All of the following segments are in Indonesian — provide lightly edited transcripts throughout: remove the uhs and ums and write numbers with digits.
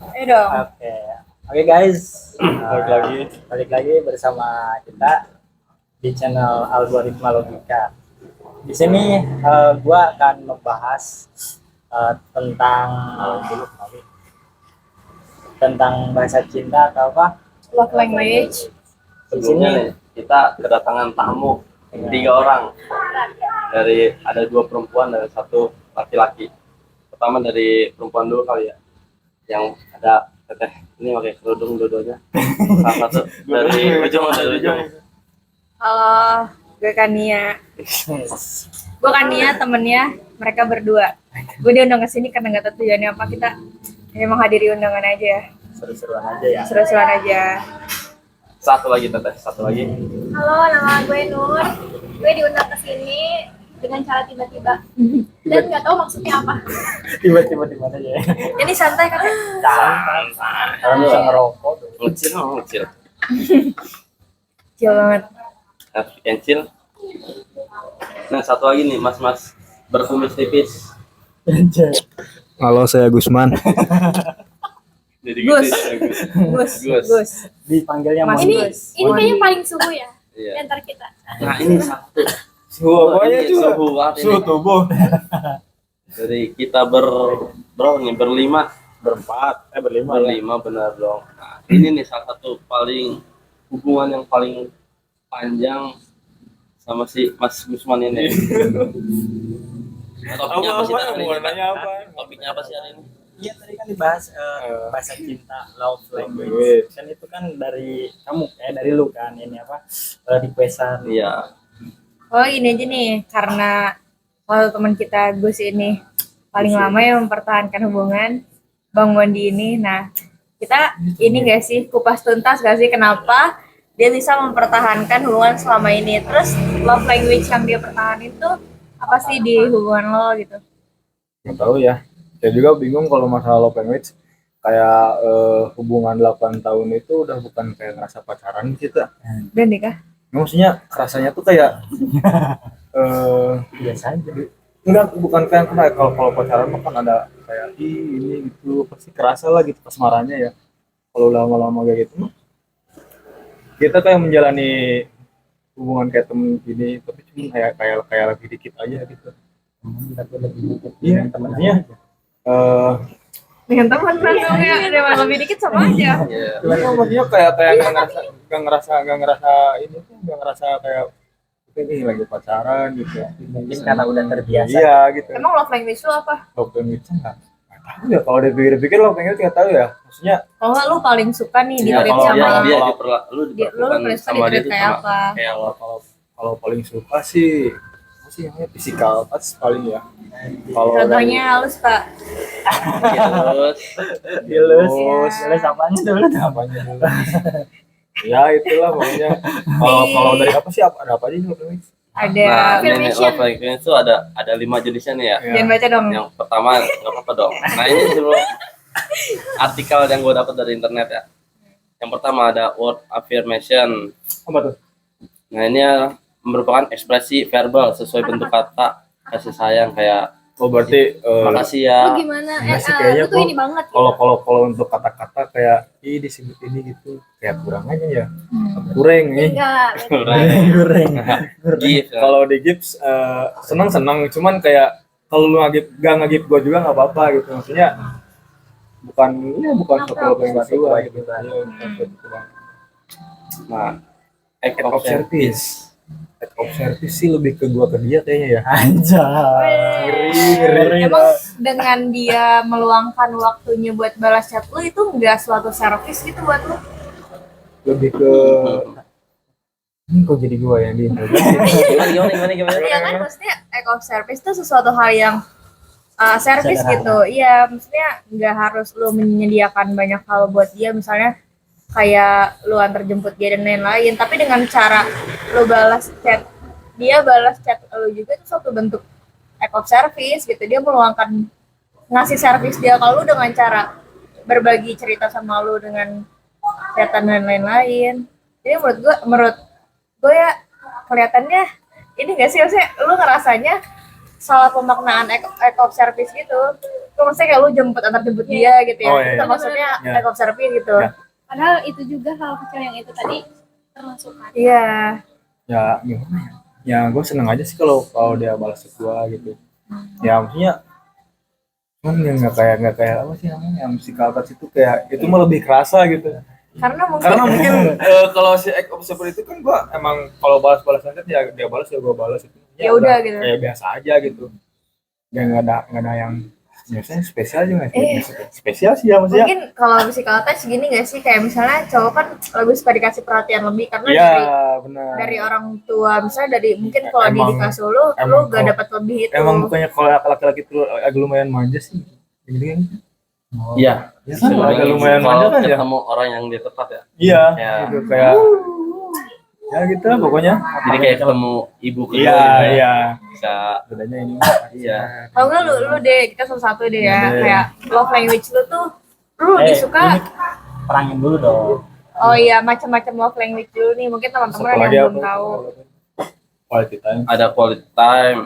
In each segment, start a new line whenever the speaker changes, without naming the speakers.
Ayo dong.
Oke guys, balik lagi bersama kita di channel Algoritma Logika. Di sini gua akan membahas tentang tentang bahasa cinta atau apa?
Love language.
Di
Sebelumnya
sini
nih, kita kedatangan tamu 3 orang. Ada 2 perempuan dan 1 laki-laki. Pertama dari perempuan dulu kali ya, yang ada teteh ini pakai kerudung dua-duanya. Salah satu dari ujung.
Halo, gue Kania. Gue Kania, temennya mereka berdua. Gue diundang ke sini karena nggak tahu tujuannya apa. Kita hanya menghadiri undangan aja ya.
seru-seruan aja ya.
Seru-seruan aja.
Satu lagi teteh, satu lagi.
Halo, nama gue Nur. Gue diundang ke sini dengan cara tiba-tiba dan nggak tahu maksudnya apa.
Tiba-tiba di mana ya?
Ini santai kan?
Santai. Kalau bisa ngerokok tuh.
Ngecil.
Chill banget.
Kecil. Nah, satu lagi nih, mas-mas berkumis tipis.
Halo, saya Gusman.
Jadi
Gus.
gitu ya,
Gus.
Dipanggilnya
Mas
Ini
Gus.
ini kayaknya paling suhu ya
Iya.
di antara kita.
Nah, ini satu.
Suhu
Ini suhu banget ini.
tubuh.
Dari kita berapa nih? Berlima.
berlima.
Berlima benar dong. Nah, ini nih salah satu hubungan yang paling panjang sama si Mas Gusman ini. Nah, topiknya apa sih hari ini? Topiknya apa sih hari ini?
Iya tadi kan dibahas bahasa cinta, love language. Kan itu kan dari kamu, dari lu kan ini apa requestan.
Iya.
Oh ini aja nih, karena kalau teman kita Gus ini paling lama yang mempertahankan hubungan Bang Mondi ini. Nah, kita ini gak sih kupas tuntas gak sih kenapa dia bisa mempertahankan hubungan selama ini? Terus love language yang dia pertahanin tuh apa sih di hubungan lo gitu?
Nggak tahu ya. Saya juga bingung kalau masalah love language. Kayak hubungan 8 tahun itu udah bukan kayak ngerasa pacaran gitu.
Dan nikah?
Maksudnya rasanya tuh kayak
Biasa aja.
enggak, bukan kayak kalau pacaran mah kan ada kayak ini gitu, pasti kerasa lah gitu asmaranya ya. Kalau lama-lama kayak gitu mah kita kayak menjalani hubungan kayak temen gini, tapi cuma kayak lebih dikit aja gitu.
Tapi lebih dikit
Iya,
temennya.
eh
Dengan teman langsung ya, dia malah lebih dikit sama aja.
Iya.
cuman maksudnya kayak nggak ngerasa kayak ini lagi pacaran gitu.
Mungkin karena udah terbiasa.
Iya gitu.
Emang love language lo apa?
Love language nggak tahu ya, kalau dipikir-pikir love language nggak tahu ya, maksudnya
Kalau nggak lu paling suka nih
Ya,
ditreat
kalau
sama
dia
lu
lu diperlakukan
paling suka
sama dia
ditreat
tuh
kayak
sama
apa?
kayak lo.
kalau paling suka sih apa sih namanya, physical touch paling ya. Kalau
Contohnya lu suka
Terus
Dilus apanya dulu?
apanya dulu? Ya itulah pokoknya. Kalau dari apa sih, ada apa aja love language?
ada
nah, ini
Affirmation.
love language itu ada 5 jenisnya nih ya.
jangan baca dong.
Yang pertama nggak apa-apa dong. Nah, ini dulu artikel yang gue dapat dari internet ya. Yang pertama ada word affirmation.
Apa tuh?
Nah, ini merupakan ekspresi verbal sesuai bentuk kata kasih sayang kayak
Oh berarti
makasih ya.
Lu gimana?
enggak sih, kayaknya
Lu tuh
kok
ini banget.
kalau untuk kata-kata kayak disebut ini gitu kayak kurang aja ya. Kurang nih.
Enggak.
Goreng.
Gift.
Kalau di gips senang-senang, cuman kayak kalau lu gak ngagip gua juga nggak apa-apa gitu, maksudnya bukan satu love language gua gitu. Iya, bukan satu banget.
Nah,
Act of service. Act of service sih lebih ke gua ke dia kayaknya ya.
Anjay.
Ngeri.
Emang dengan dia meluangkan waktunya buat balas chat lu itu enggak suatu service gitu buat lu?
Lebih ke ini kok jadi gua yang diinterogasi.
gimana?
Iya kan maksudnya act of service itu sesuatu hal yang service
Sederhana.
gitu. Iya, maksudnya nggak harus lu menyediakan banyak hal buat dia, misalnya kayak lu antar jemput dia dan lain-lain, tapi dengan cara lu balas chat dia balas chat lu juga itu suatu bentuk act of service gitu. Dia meluangkan ngasih service dia kalau lu dengan cara berbagi cerita sama lu dengan chatan dan lain-lain. Jadi menurut gue ya kelihatannya ini gak sih, maksudnya lu ngerasanya salah pemaknaan act of service gitu. maksudnya kayak lu antar jemput dia gitu ya.
Oh, iya,
Itu
iya.
maksudnya
Iya.
act of service gitu.
Iya.
Padahal itu juga hal kecil yang itu tadi termasuk kan.
Iya.
Ya gimana ya, ya gue seneng aja sih kalau dia balas ke gue gitu. Ya maksudnya cuman yang nggak kayak apa sih namanya yang physical touch itu kayak itu mah lebih kerasa gitu.
Karena mungkin
Karena mungkin kalau si act of service itu kan gue emang kalau balas nanti ya dia balas ya gue balas itu.
Ya udah gitu.
Kayak biasa aja gitu. Ya nggak ada yang biasanya spesial juga spesial sih ya maksudnya.
mungkin kalau physical touch gini gak sih, kayak misalnya cowok kan lebih suka dikasih perhatian lebih karena
Iya benar.
dari orang tua, misalnya dari mungkin kalau di
Emang-
kasih lu
emang
gak
kalau-
dapat lebih itu.
Emang bukannya kalau laki-laki itu agak lumayan manja sih. Gini kan.
Iya.
Ya kan agak lumayan
Kalau
manja kan ya.
ketemu orang yang dia tepat ya.
Iya,
Ya.
gitu kayak ya gitu lah pokoknya.
Jadi kayak ketemu ibu kedua
Iya,
gitu ya.
iya.
Bisa
Bedanya ini.
iya.
Kalau nggak lu deh, kita satu-satu deh ya,
Iya deh.
kayak love language lu tuh lu lebih suka.
Perangin dulu dong.
Oh iya, macam-macam love language dulu nih, mungkin teman-teman
Satu
ada
lagi
yang
apa?
belum tahu.
Quality time.
Ada quality time,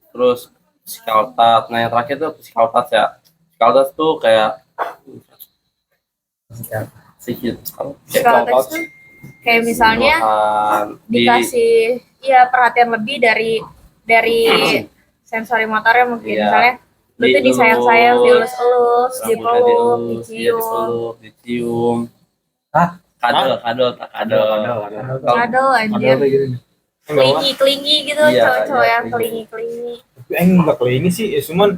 terus physical touch. Nah yang terakhir tuh physical touch ya. Physical touch tuh kayak sedikit
Physical touch tuh kayak misalnya dikasih ya perhatian lebih dari sensori motornya mungkin.
Iya.
Misalnya lu tuh disayang-sayang, dielus-elus, dipeluk, dicium.
dicium.
Hah?
Kadal.
Kadal anjir. Klingi gitu,
Iya,
cowok-cowok
iya,
yang
klingi.
klingi.
Tapi enggak kayak ini sih, ya cuman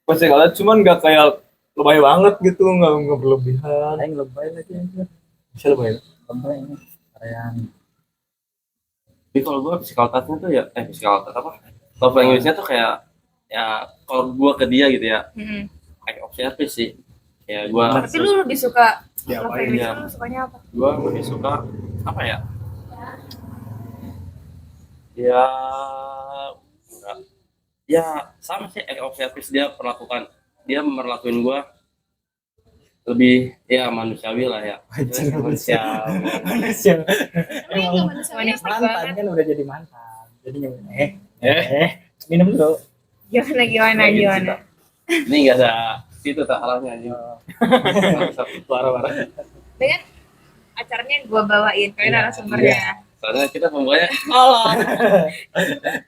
pas saya lihat cuman enggak kayak lebay banget gitu, enggak berlebihan.
Aing lebay lagi aja.
Bisa lebay.
Lebay ini. Kayak
Tapi kalau gue physical touch-nya tuh ya physical touch apa? Love language-nya tuh kayak ya kalau gue ke dia gitu ya
Mm-mm.
act of service sih. Kayak gue
Tapi lu lebih suka
Ya,
love
apa
language
ya?
lu sukanya apa?
lebih suka apa ya? Ya enggak. Ya sama sih act of service dia merlakuin gue lebih ya manusiawi lah ya. Manusiawi.
Tapi yang nggak manusiawi
Manis
apa?
mantan kan udah jadi mantan. Jadi minum dulu.
Gimana?
Ini enggak ada situ tak halahnya aja. Parah.
Dengan acaranya gue bawain kayak narasumbernya.
Soalnya kita pembukanya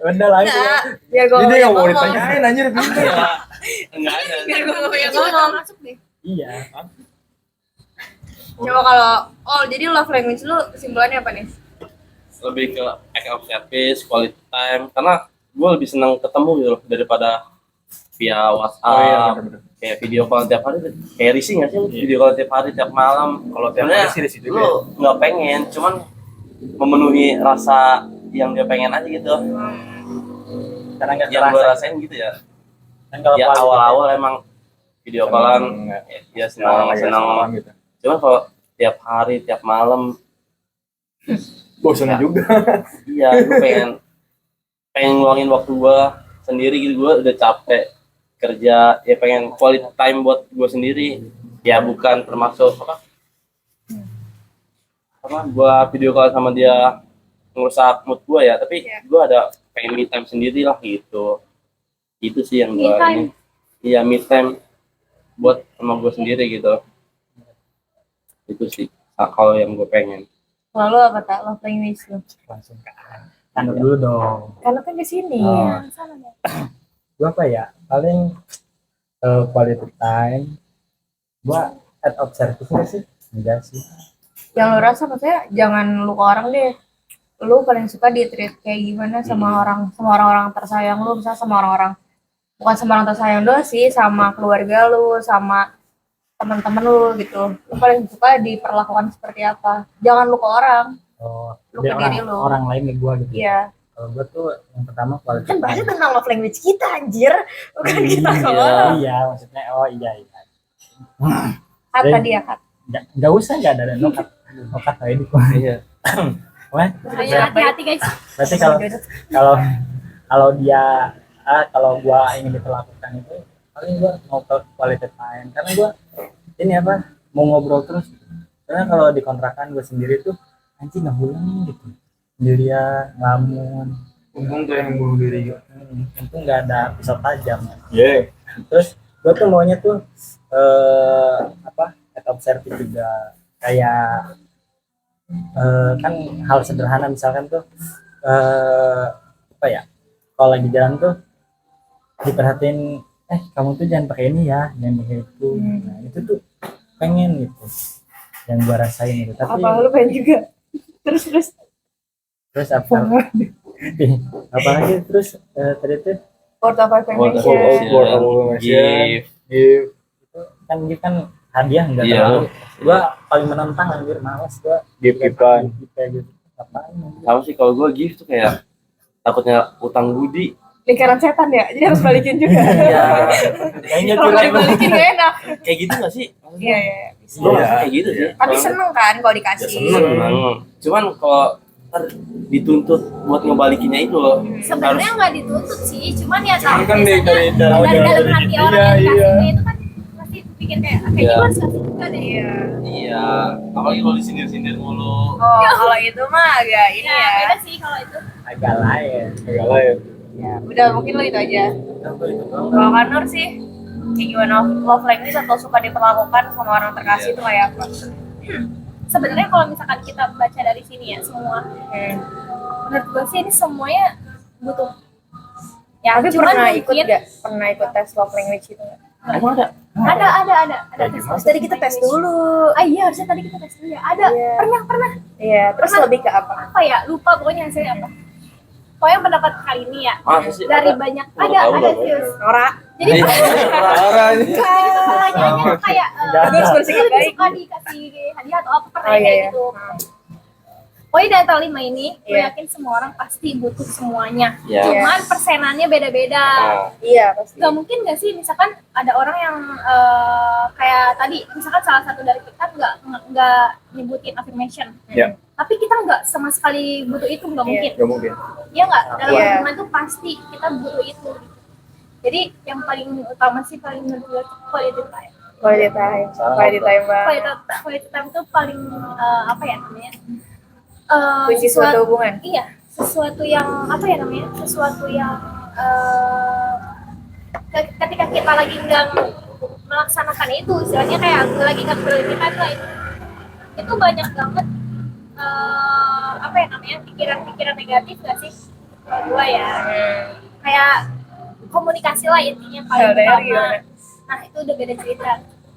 Udah lah.
Enggak, biar gue
Ini yang mau
ngomong.
ditanyain anjir gitu.
enggak ada.
Biar gue ngomong.
Coba masuk deh.
Iya.
Coba kalau jadi love language lu kesimpulannya apa nih?
Lebih ke act of service, quality time karena gue lebih senang ketemu gitu loh daripada via WhatsApp.
Oh iya, bener-bener.
Kayak video call tiap hari kayak risih nggak sih video call tiap hari tiap malam
Kalau tiap
sebenarnya
hari sih risih juga
lu nggak pengen cuman memenuhi rasa yang dia pengen aja gitu
Karena nggak
yang gue
terasa.
rasain gitu ya
Kan kalau
ya
quality
awal-awal emang video callan ya senang
gitu.
cuman kalau tiap hari tiap malam
Bosan
Ya.
juga.
iya gue pengen ngeluangin waktu gue sendiri gitu gue udah capek kerja ya pengen quality time buat gue sendiri ya bukan termasuk apa gue video call sama dia ngerusak mood gue ya tapi
Iya.
gue ada pengen me time sendiri lah gitu itu sih yang
Me
gue
time.
ini iya me time buat sama gue sendiri gitu itu sih kalau yang gue pengen.
Kalau lu apa tak love language lu?
langsung kan dulu dong.
Kalau kan kesini.
Oh.
Sama deh.
Gua apa ya? Paling quality time. Gua at of service nggak sih? Enggak sih.
Yang lu rasa maksudnya jangan lu ke orang deh. Lu paling suka di treat kayak gimana sama orang-orang tersayang lu, misalnya sama orang-orang bukan sama orang tersayang doang sih, sama keluarga lu, sama teman-teman lu gitu. Lu paling suka diperlakukan seperti apa? Jangan lu ke orang.
Oh,
Lu
dia
ke diri lu.
orang lain ke gua gitu.
Iya.
Kalau gua tuh yang pertama quality
Kan bahasnya
time.
tentang love language kita anjir. Bukan kita ke orang.
Iya, maksudnya iya.
Kata tadi ya, Kak.
Nggak usah, nggak ada nokat aja di gua.
Iya.
Wah,
Ayo hati-hati guys.
berarti kalau kalau dia kalau gua ingin diperlakukan itu paling gua mau ke quality time karena gua ini apa mau ngobrol terus karena kalau di kontrakan gua sendiri tuh anjing nggak pulang gitu sendirian ngelamun
Untung tuh yang bunuh diri.
untung nggak ada pisau tajam
Iya.
terus gue tuh maunya tuh apa head of service juga, kayak kan hal sederhana misalkan tuh apa ya, kalau lagi jalan tuh diperhatiin, kamu tuh jangan pakai ini ya, jangan pakai itu. Nah itu tuh pengen gitu yang gua rasain gitu. Tapi
Apa lu pengen juga? Terus
terus apalagi terus tadi tuh
World of
World
Affirmation.
of Affirmation.
Gift.
Gift.
itu kan hadiah enggak
Iya.
terlalu. Gua paling menantang anjir, males gua
Gift-giftan.
kayak gitu. Apaan anjir?
Sama sih kalau gue gift tuh kayak takutnya utang budi.
Lingkaran setan ya, jadi harus balikin juga.
Iya. Kayaknya
Kalau nggak dibalikin gak enak.
kayak gitu nggak sih?
Iya, iya.
Gue
Iya.
kayak gitu sih.
Tapi seneng kan kalau
Ya
dikasih.
seneng. Cuman kalau ntar dituntut buat ngebalikinnya itu loh.
Sebenarnya nggak dituntut sih, cuman ya
Cuman kan
biasanya
dari dalam
dalam hati orang
iya,
yang
iya.
kasihnya itu kan pasti pikir kayak kayaknya
Iya.
gue harus kasih juga deh.
Iya.
Iya. Apalagi kalau disindir-sindir mulu.
Oh, kalau itu mah agak ini
Ya,
ya.
beda sih kalau itu.
Agak lain.
Agak lain.
Ya, udah mungkin lo itu aja.
Apa itu doang?
Kalau Kanur sih, kayak gimana love language atau suka diperlakukan sama orang terkasih itu kayak apa?
Sebenarnya kalau misalkan kita baca dari sini ya semua, menurut gue sih ini semuanya butuh. Ya,
Tapi
cuman
pernah ikut
mungkin
gak? Pernah ikut tes love language itu nggak?
Emang ada?
ada tes.
Terus tadi kita tes dulu.
Ah iya, harusnya tadi kita tes dulu ya. Ada,
Iya.
pernah
Iya, terus
Pernah.
lebih ke apa?
apa ya? Lupa pokoknya hasilnya apa. Pokoknya pendapat kali ini ya
Masa sih?
dari
Ada?
banyak
Baru
ada
tahu
ada
lah,
serius.
Norak.
Jadi
Parah ini.
pertanyaannya kayak
Gue harus bersikap
lu
baik.
suka dikasih hadiah atau apa pernah
Oh, iya,
kayak
iya.
gitu. Pokoknya dari antara 5 ini, gue
Iya.
yakin semua orang pasti butuh semuanya.
Iya.
Cuman persenannya beda-beda.
Nah,
Iya, pasti.
Gak mungkin gak sih, misalkan ada orang yang kayak tadi, misalkan salah satu dari kita nggak nyebutin affirmation.
Ya.
Tapi kita nggak sama sekali butuh itu, nggak
Iya.
mungkin.
Gak mungkin.
Iya nggak? Dalam
Iya.
hubungan tuh pasti kita butuh itu. Jadi yang paling utama sih paling menurut gue quality time.
Quality time. Quality time banget.
Quality time itu paling apa ya namanya?
Kunci suatu hubungan.
Iya, sesuatu yang apa ya namanya? Sesuatu yang ketika kita lagi nggak melaksanakan itu, istilahnya kayak lagi nggak quality time lah itu banyak banget apa ya namanya? Pikiran-pikiran negatif nggak sih? Kalau gue ya. Kayak komunikasi lah intinya paling
LDR
utama.
gimana?
Nah itu udah beda cerita.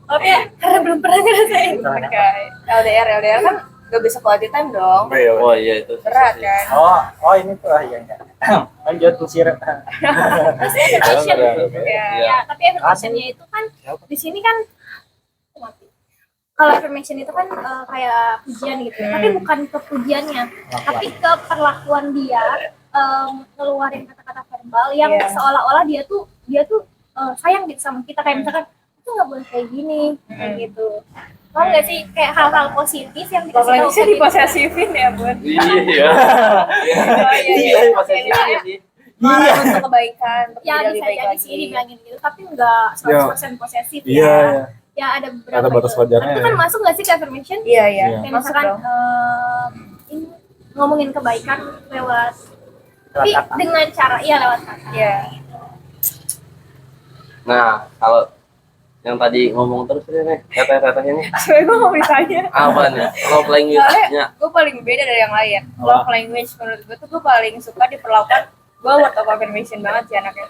Oke, karena belum pernah ngerasain.
Kayak LDR kan gak bisa quality time dong.
oh iya itu.
Berat kan?
Oh ini tuh iya enggak. Lanjut kusir.
Terus affirmation.
Iya.
Ya, tapi affirmationnya itu kan di sini kan mati. Kalau affirmation itu kan kayak pujian gitu, tapi bukan ke pujiannya, tapi ke perlakuan dia ngeluarin kata-kata verbal yang
Iya.
seolah-olah dia tuh sayang gitu sama kita, kayak misalkan itu nggak boleh kayak gini, kayak gitu. Paham nggak sih kayak hal-hal positif yang
Love
dikasih tahu
language-nya
ke kita.
diposesifin ya, Bun.
Iya.
Oh iya iya.
Posisinya sih.
Marah untuk kebaikan, untuk
Ya
jadi
bisa
baik
jadi
lagi.
sih dibilangin gitu, tapi nggak 100% posesif
Iya,
ya.
iya.
Ya ada beberapa
Ada batas
itu.
wajarnya
Itu kan
ya.
masuk nggak sih ke affirmation?
Iya iya.
Iya.
Kayak
Masuk
misalkan
dong.
ini ngomongin kebaikan lewat tapi
Kata.
dengan cara lewat kata.
Iya.
Nah, kalau yang tadi ngomong terus ini nih, kata-katanya nih.
Sebenernya gue mau ditanya.
Apa nih? Love language-nya.
Gue paling beda dari yang lain. Love language menurut gue tuh gue paling suka diperlakukan. Gue word of affirmation banget sih anaknya.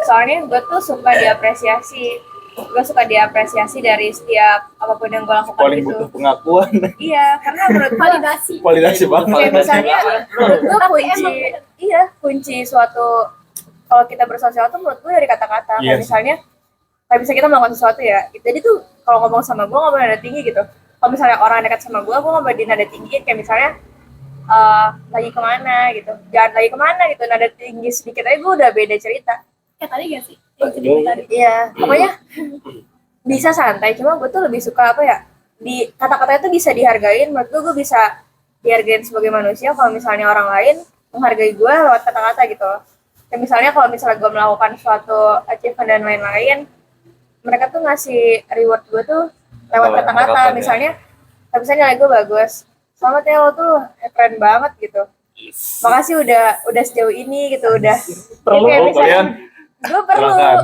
Soalnya gue tuh suka diapresiasi. Gue suka diapresiasi dari setiap apapun yang gue lakukan
Paling
gitu.
butuh pengakuan.
Iya, karena menurut gue
Validasi.
Validasi banget.
kayak misalnya menurut gue
Tapi
kunci
emang bener.
iya kunci suatu kalau kita bersosial tuh menurut gue dari kata-kata. Kayak
Yes.
misalnya kayak bisa kita melakukan sesuatu ya. Jadi tuh kalau ngomong sama gue nggak boleh nada tinggi gitu. Kalau misalnya orang dekat sama gue nggak boleh di nada tinggi. Kayak misalnya lagi kemana gitu, jangan lagi kemana gitu, nada tinggi sedikit aja gue udah beda cerita.
Kayak tadi gak sih? Yang cerita tadi.
Iya, pokoknya bisa santai. Cuma gue tuh lebih suka apa ya? Di kata-kata itu bisa dihargain. Menurut gue bisa dihargain sebagai manusia. Kalau misalnya orang lain menghargai gue lewat kata-kata gitu. Kayak misalnya kalau misalnya gue melakukan suatu achievement dan lain-lain, mereka tuh ngasih reward gue tuh lewat
Lewat
kata-kata.
kata-kata,
Misalnya, tapi misalnya nilai gue bagus. Selamat ya, lo tuh keren banget gitu. Makasih udah sejauh ini gitu, udah.
Perlu
Ya, kayak misalnya,
kalian
gue perlu.
silakan.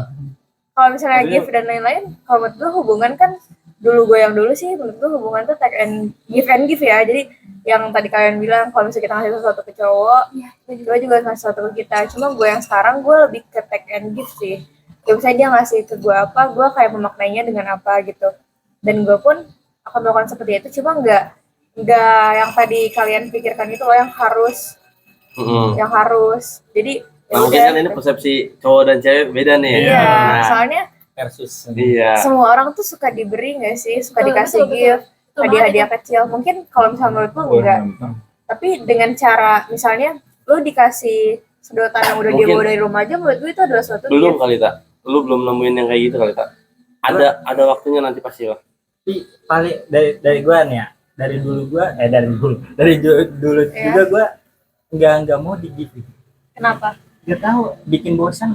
kalau misalnya
Maksudnya-
give dan lain-lain, kalau menurut gue hubungan kan gue yang dulu sih, menurut gue hubungan tuh take and give ya. Jadi yang tadi kalian bilang kalau misalnya kita ngasih sesuatu ke cowok, gue juga ngasih sesuatu ke kita. Cuma gue yang sekarang gue lebih ke take and give sih. Ya misalnya dia ngasih ke gue apa, gue kayak memaknainya dengan apa gitu. Dan gue pun akan melakukan seperti itu. Cuma nggak yang tadi kalian pikirkan itu loh, yang harus
Mm-mm.
Jadi
Nah, mungkin kan ini persepsi cowok dan cewek beda nih.
iya,
Nah,
soalnya
versus
iya.
semua orang tuh suka diberi nggak sih, suka
Betul,
dikasih
betul,
gift,
Betul
hadiah-hadiah kecil. Mungkin kalau misalnya menurutku enggak, tapi dengan cara misalnya lu dikasih sedotan yang udah dia
Mungkin-
bawa dari rumah aja, menurut gue itu adalah suatu
Belum
gift.
kali tak. Lu belum nemuin yang kayak gitu kali tak. Ada waktunya nanti pasti lah.
tapi paling dari gue nih ya, dari dulu
Iya.
juga gue nggak mau di give.
Kenapa?
Gak tahu, bikin bosan.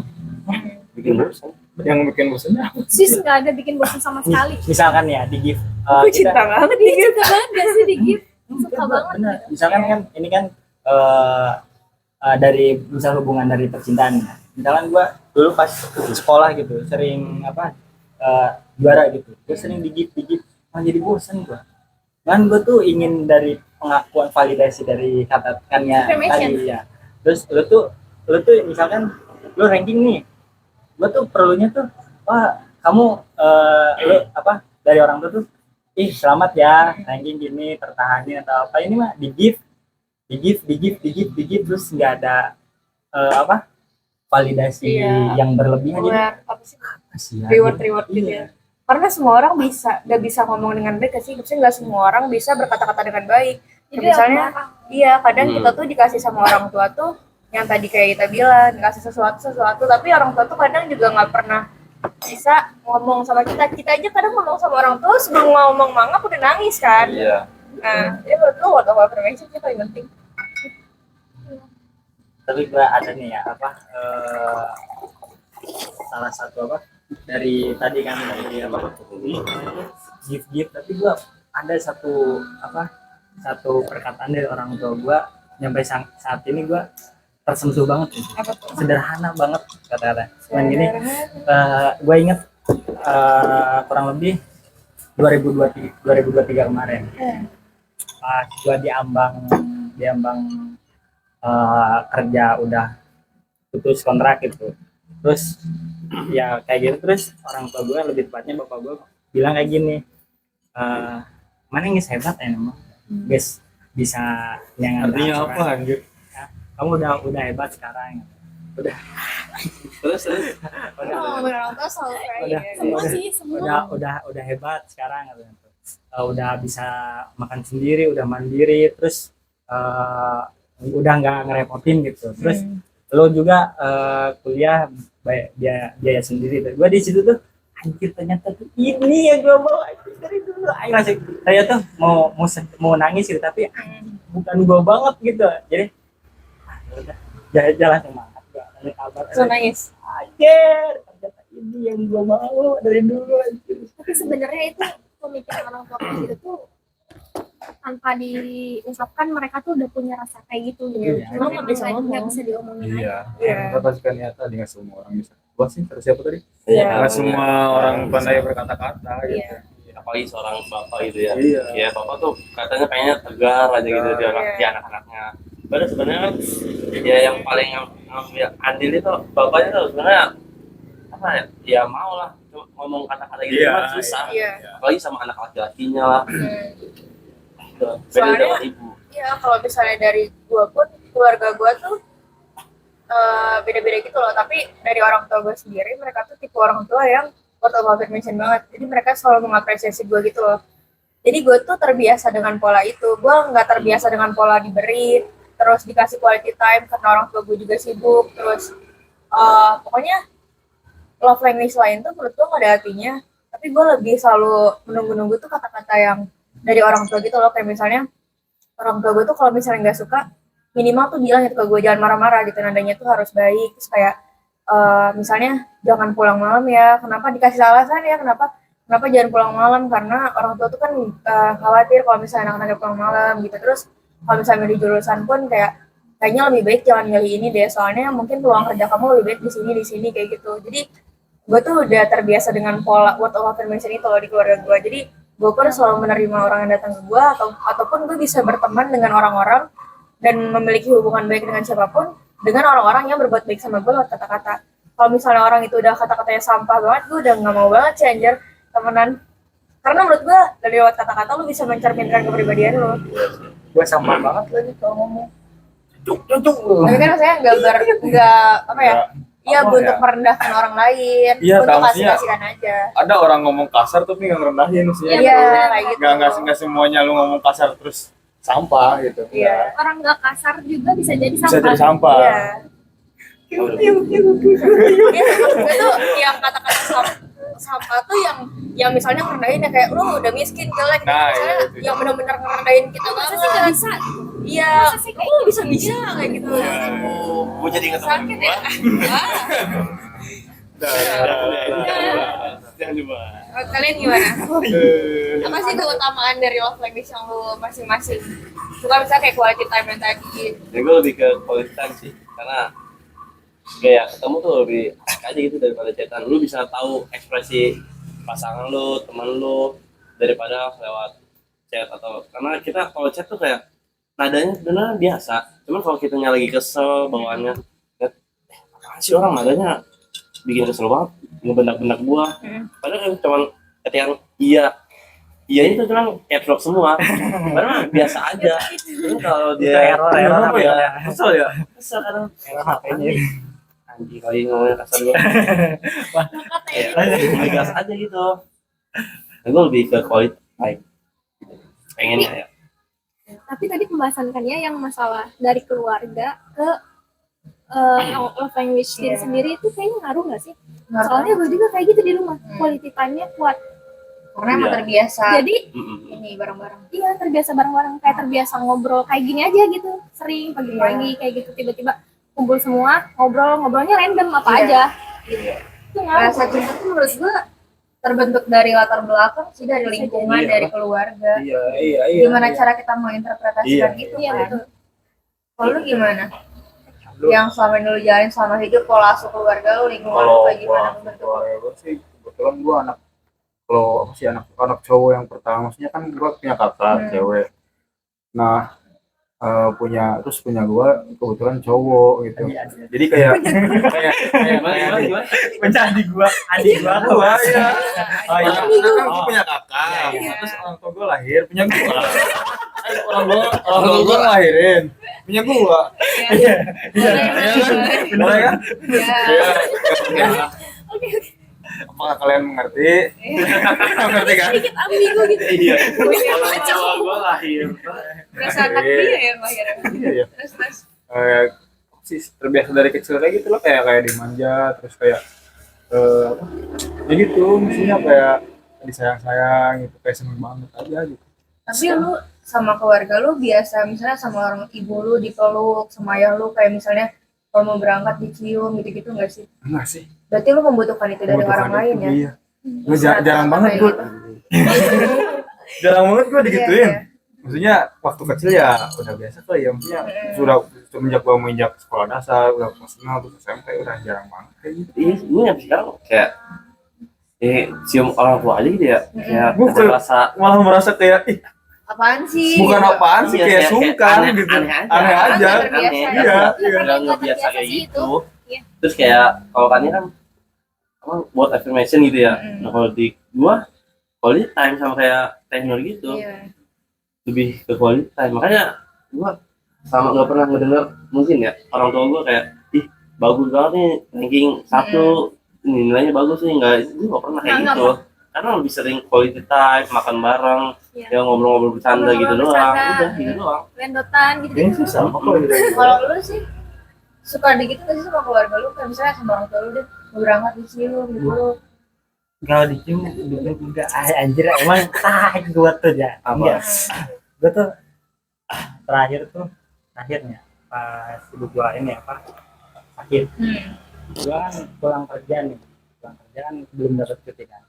Bikin bosan.
Yang bikin bosannya apa?
Sis nggak ada bikin bosan sama sekali.
Misalkan ya di give,
Aku cinta banget
Dia
nih.
cinta banget gak sih di gift? Suka banget.
bener. Misalkan kan ini kan dari misal hubungan dari percintaan ya. Misalkan gue dulu pas sekolah gitu sering juara gitu, gue sering di give, jadi bosan gue. Kan gue tuh ingin dari pengakuan validasi dari katakannya
Affirmation.
tadi ya. Terus lu tuh misalkan lu ranking nih, gue tuh perlunya tuh, wah kamu lu apa dari orang tua tuh, ih selamat ya ranking gini tertahanin atau apa, ini mah di give terus nggak ada apa validasi
Iya.
yang berlebihan, jadi
Buat apa sih?
kasihan.
Reward gitu
Iya.
ya. Karena semua orang nggak bisa ngomong dengan baik sih. Maksudnya nggak semua orang bisa berkata-kata dengan baik.
Jadi
Misalnya, iya kadang
Hmm.
kita tuh dikasih sama orang tua tuh yang tadi kayak kita bilang, dikasih sesuatu, tapi orang tua tuh kadang juga nggak pernah bisa ngomong sama kita. Kita aja kadang ngomong sama orang tua sebelum ngomong mangap udah nangis kan.
Iya.
Nah, jadi menurut lu word of affirmation sih paling penting.
Tapi gue ada nih ya apa salah satu apa dari tadi kan dari apa give, tapi gue ada satu perkataan dari orang tua gue sampai saat ini gue tersentuh banget gitu.
Apa tuh?
Sederhana banget kata-kata cuman gini, gue inget kurang lebih 2023 kemarin pas gue diambang kerja udah putus kontrak gitu, terus ya kayak gitu, terus orang tua gue lebih tepatnya bapak gue bilang kayak gini, mana yang hebat ya emang guys bisa yang
Artinya apa anjir?
kamu udah hebat sekarang,
Terus
udah
orang tua selalu kayak
Udah.
gitu.
Semua sih, semua.
udah hebat sekarang katanya tuh. Udah bisa makan sendiri, udah mandiri, terus udah nggak ngerepotin gitu, terus lo juga kuliah biaya sendiri. Gue di situ tuh anjir, ternyata tuh ini yang gue mau anjir dari dulu. Ayo masih saya tuh mau nangis gitu, tapi bukan gue banget gitu. Jadi udah jalan semangat gue ada kabar
So nangis.
anjir, ternyata ini yang gue mau dari dulu anjir.
Tapi sebenarnya itu pemikiran orang tua kayak gitu tuh tanpa diungkapkan mereka tuh udah punya rasa kayak gitu
Iya.
Cuma
Nggak bisa ngomong.
nggak bisa diomongin aja.
Iya.
Iya.
Kita pasti kan nyata nggak semua orang bisa. Gua sih terus siapa tadi?
Iya.
Nggak semua orang pandai berkata-kata gitu.
Iya.
apalagi seorang bapak gitu ya.
Iya.
Ya bapak tuh katanya pengennya tegar aja gitu di
Iya.
di anak-anaknya. Padahal sebenarnya kan ya yang paling ngambil andil itu bapaknya tuh sebenarnya apa ya? Ya mau lah cuma ngomong kata-kata gitu
Iya,
kan susah.
Iya.
Apalagi sama anak laki-lakinya lah. Gitu. Beda
Soalnya-
dengan ibu.
Iya, kalau misalnya dari gua pun keluarga gua tuh beda-beda gitu loh. Tapi dari orang tua gua sendiri, mereka tuh tipe orang tua yang word of affirmation banget. Jadi mereka selalu mengapresiasi gua gitu loh. Jadi gua tuh terbiasa dengan pola itu. Gua nggak terbiasa dengan pola diberi, terus dikasih quality time karena orang tua gua juga sibuk. Terus pokoknya love language lain tuh menurut gua nggak ada artinya. Tapi gua lebih selalu menunggu-nunggu tuh kata-kata yang dari orang tua gitu loh. Kayak misalnya orang tua gue tuh kalau misalnya nggak suka, minimal tuh bilang gitu ke gue, jangan marah-marah gitu, nadanya tuh harus baik. Terus kayak misalnya jangan pulang malam ya, kenapa dikasih alasan ya, kenapa jangan pulang malam, karena orang tua tuh kan khawatir kalau misalnya anak-anaknya pulang malam gitu. Terus kalau misalnya di jurusan pun kayaknya lebih baik jangan milih ini deh, soalnya mungkin peluang kerja kamu lebih baik di sini kayak gitu. Jadi gue tuh udah terbiasa dengan pola word of affirmation itu loh di keluarga gue. Jadi gue pun selalu menerima orang yang datang ke gue, ataupun gue bisa berteman dengan orang-orang dan memiliki hubungan baik dengan siapapun dengan orang-orang yang berbuat baik sama gue lewat kata-kata. Kalau misalnya orang itu udah kata-katanya sampah banget, gue udah nggak mau banget sih anjir temenan. Karena menurut gue dari lewat kata-kata lu bisa mencerminkan kepribadian lu.
Gue sama banget lagi kalau ngomong. Cuk.
Tapi kan maksudnya nggak apa ya? Iya,
Apa
untuk
ya?
merendahkan orang lain,
Iya,
untuk
maksudnya
kasih-kasihan aja.
Ada orang ngomong kasar tapi nggak ngerendahin sih.
Iya, kayak gitu.
Nggak semuanya lu ngomong kasar terus sampah gitu.
Iya.
Orang nggak kasar juga bisa jadi
Bisa
sampah.
jadi sampah.
Iya. Iya, maksud gue tuh yang kata-kata sampah tuh yang misalnya ngerendahin ya kayak lu udah miskin jelek,
Nah,
misalnya
iya, itu.
yang benar-benar ngerendahin kita
Masa sih nggak
banget.
bisa?
Iya,
Masa sih kayak
lu bisa kayak gitu.
Gue jadi ingat
Sakit ya.
Jangan dibahas.
Kalian gimana? Apa sih keutamaan dari love language yang lu masing-masing? Bukan misalnya kayak quality time yang tadi.
Ya gue lebih ke quality time sih, karena kayak ketemu tuh lebih asik aja gitu daripada chatan. Lu bisa tahu ekspresi pasangan lu, teman lu daripada lewat chat. Atau karena kita kalau chat tuh kayak nadanya sebenarnya biasa, cuman kalau kitanya lagi kesel bawaannya, apaan sih orang nadanya bikin kesel banget, ngebendak-bendak gua. Padahal kan cuman ketikan iya itu cuman caps lock semua, padahal biasa aja. Cuman kalau dia
error
apa ya,
ya.
kesel ya, kesel kadang.
Error HP-nya.
Anjing kali ngomongnya kasar gua. Ya, lebih gas aja gitu. Nah, gue lebih ke quality time. Pengennya ya.
Tapi tadi pembahasan kan ya yang masalah dari keluarga ke love language diri sendiri itu kayaknya ngaruh nggak sih? Soalnya gue juga kayak gitu di rumah, quality time-nya kuat.
Karena emang
Iya.
terbiasa
Jadi
ini bareng-bareng.
iya terbiasa bareng-bareng, kayak terbiasa ngobrol kayak gini aja gitu, sering pagi-pagi kayak gitu tiba-tiba kumpul semua ngobrolnya random apa
Iya.
aja. Itu ngaruh.
Rasa cinta tuh menurut gue terbentuk dari latar belakang sih, dari lingkungan,
Iya.
dari keluarga.
Iya.
Gimana cara kita menginterpretasikan
Iya.
itu
Iya
kan?
betul.
Kalau lu gimana? Yang selama ini lu jalanin selama hidup, pola asuh keluarga lu, lingkungan lu
Kalau
kayak gimana
gua
membentuk?
keluarga gua sih kebetulan gua kalau apa sih anak cowok yang pertama, maksudnya kan gua punya kakak cewek. Nah, punya gua kebetulan cowok gitu. Jadi kayak
Gimana?
Punya adik gua
gua ya.
Oh iya.
Kan gua punya kakak.
Iya.
Terus orang tua gua lahir punya gua. Orang tua gua ngelahirin punya gua.
Iya.
Boleh kan?
Ya,
Iya. Apakah kalian mengerti? Mengerti kan?
Sedikit ambigu gitu.
Iya. Kalau gue lahir.
berasa anak dia yang lahirnya.
Iya.
Terus.
Sih terbiasa dari kecil kayak gitu loh, kayak dimanja, terus kayak apa ya gitu, mestinya kayak disayang-sayang gitu, kayak seneng banget aja gitu.
Tapi lu sama keluarga lu biasa misalnya sama orang ibu lu dipeluk, sama ayah lu kayak misalnya kalau mau berangkat dicium gitu-gitu nggak sih?
Enggak sih,
Berarti lu membutuhkan itu dari orang lain ya?
iya. Gua jarang banget
Kayak
gua
gitu.
jarang banget gua digituin.
Iya.
Maksudnya waktu kecil ya udah biasa tuh ya, maksudnya sudah semenjak gua menginjak sekolah dasar, udah kelas 6 terus SMP udah jarang banget kayak gitu.
Iya, ini sampai sekarang kayak cium orang tua aja gitu ya. Kayak
Gua
ada rasa
malah merasa kayak ih,
Apaan sih?
bukan
Gitu.
apaan sih,
Iya,
kayak
kayak
sungkan
aneh-
gitu.
aneh aja.
Aneh aja.
Aneh, terbiasa.
Iya, iya.
udah nggak biasa kayak
sih
gitu.
Iya.
Terus kayak kalau kan ini kan apa, buat affirmation gitu ya. Nah kalau di gua quality time sama kayak teknologi gitu
Iya.
lebih ke quality time. Makanya gua sama nggak pernah ngedenger mungkin ya orang tua gua kayak ih bagus banget nih ranking 1 nilainya bagus nih, gua nggak pernah kayak
Nggak
gitu. Karena lebih sering quality time, makan bareng,
Iya.
ya ngobrol-ngobrol bercanda gitu
Ngobrol
doang,
bercanda.
udah gitu doang.
Lendotan gitu.
Kayaknya sih sama kok gitu.
Kalau lu sih suka gitu nggak sih sama keluarga lu, kayak misalnya sama orang tua lu deh mau berangkat dicium gitu?
Kalau dicium dulu enggak, anjir emang gua tuh ya.
Apa?
Enggak. Gua tuh terakhirnya pas ibu gua ini apa sakit. Gua kan pulang kerja kan belum dapat cuti kan.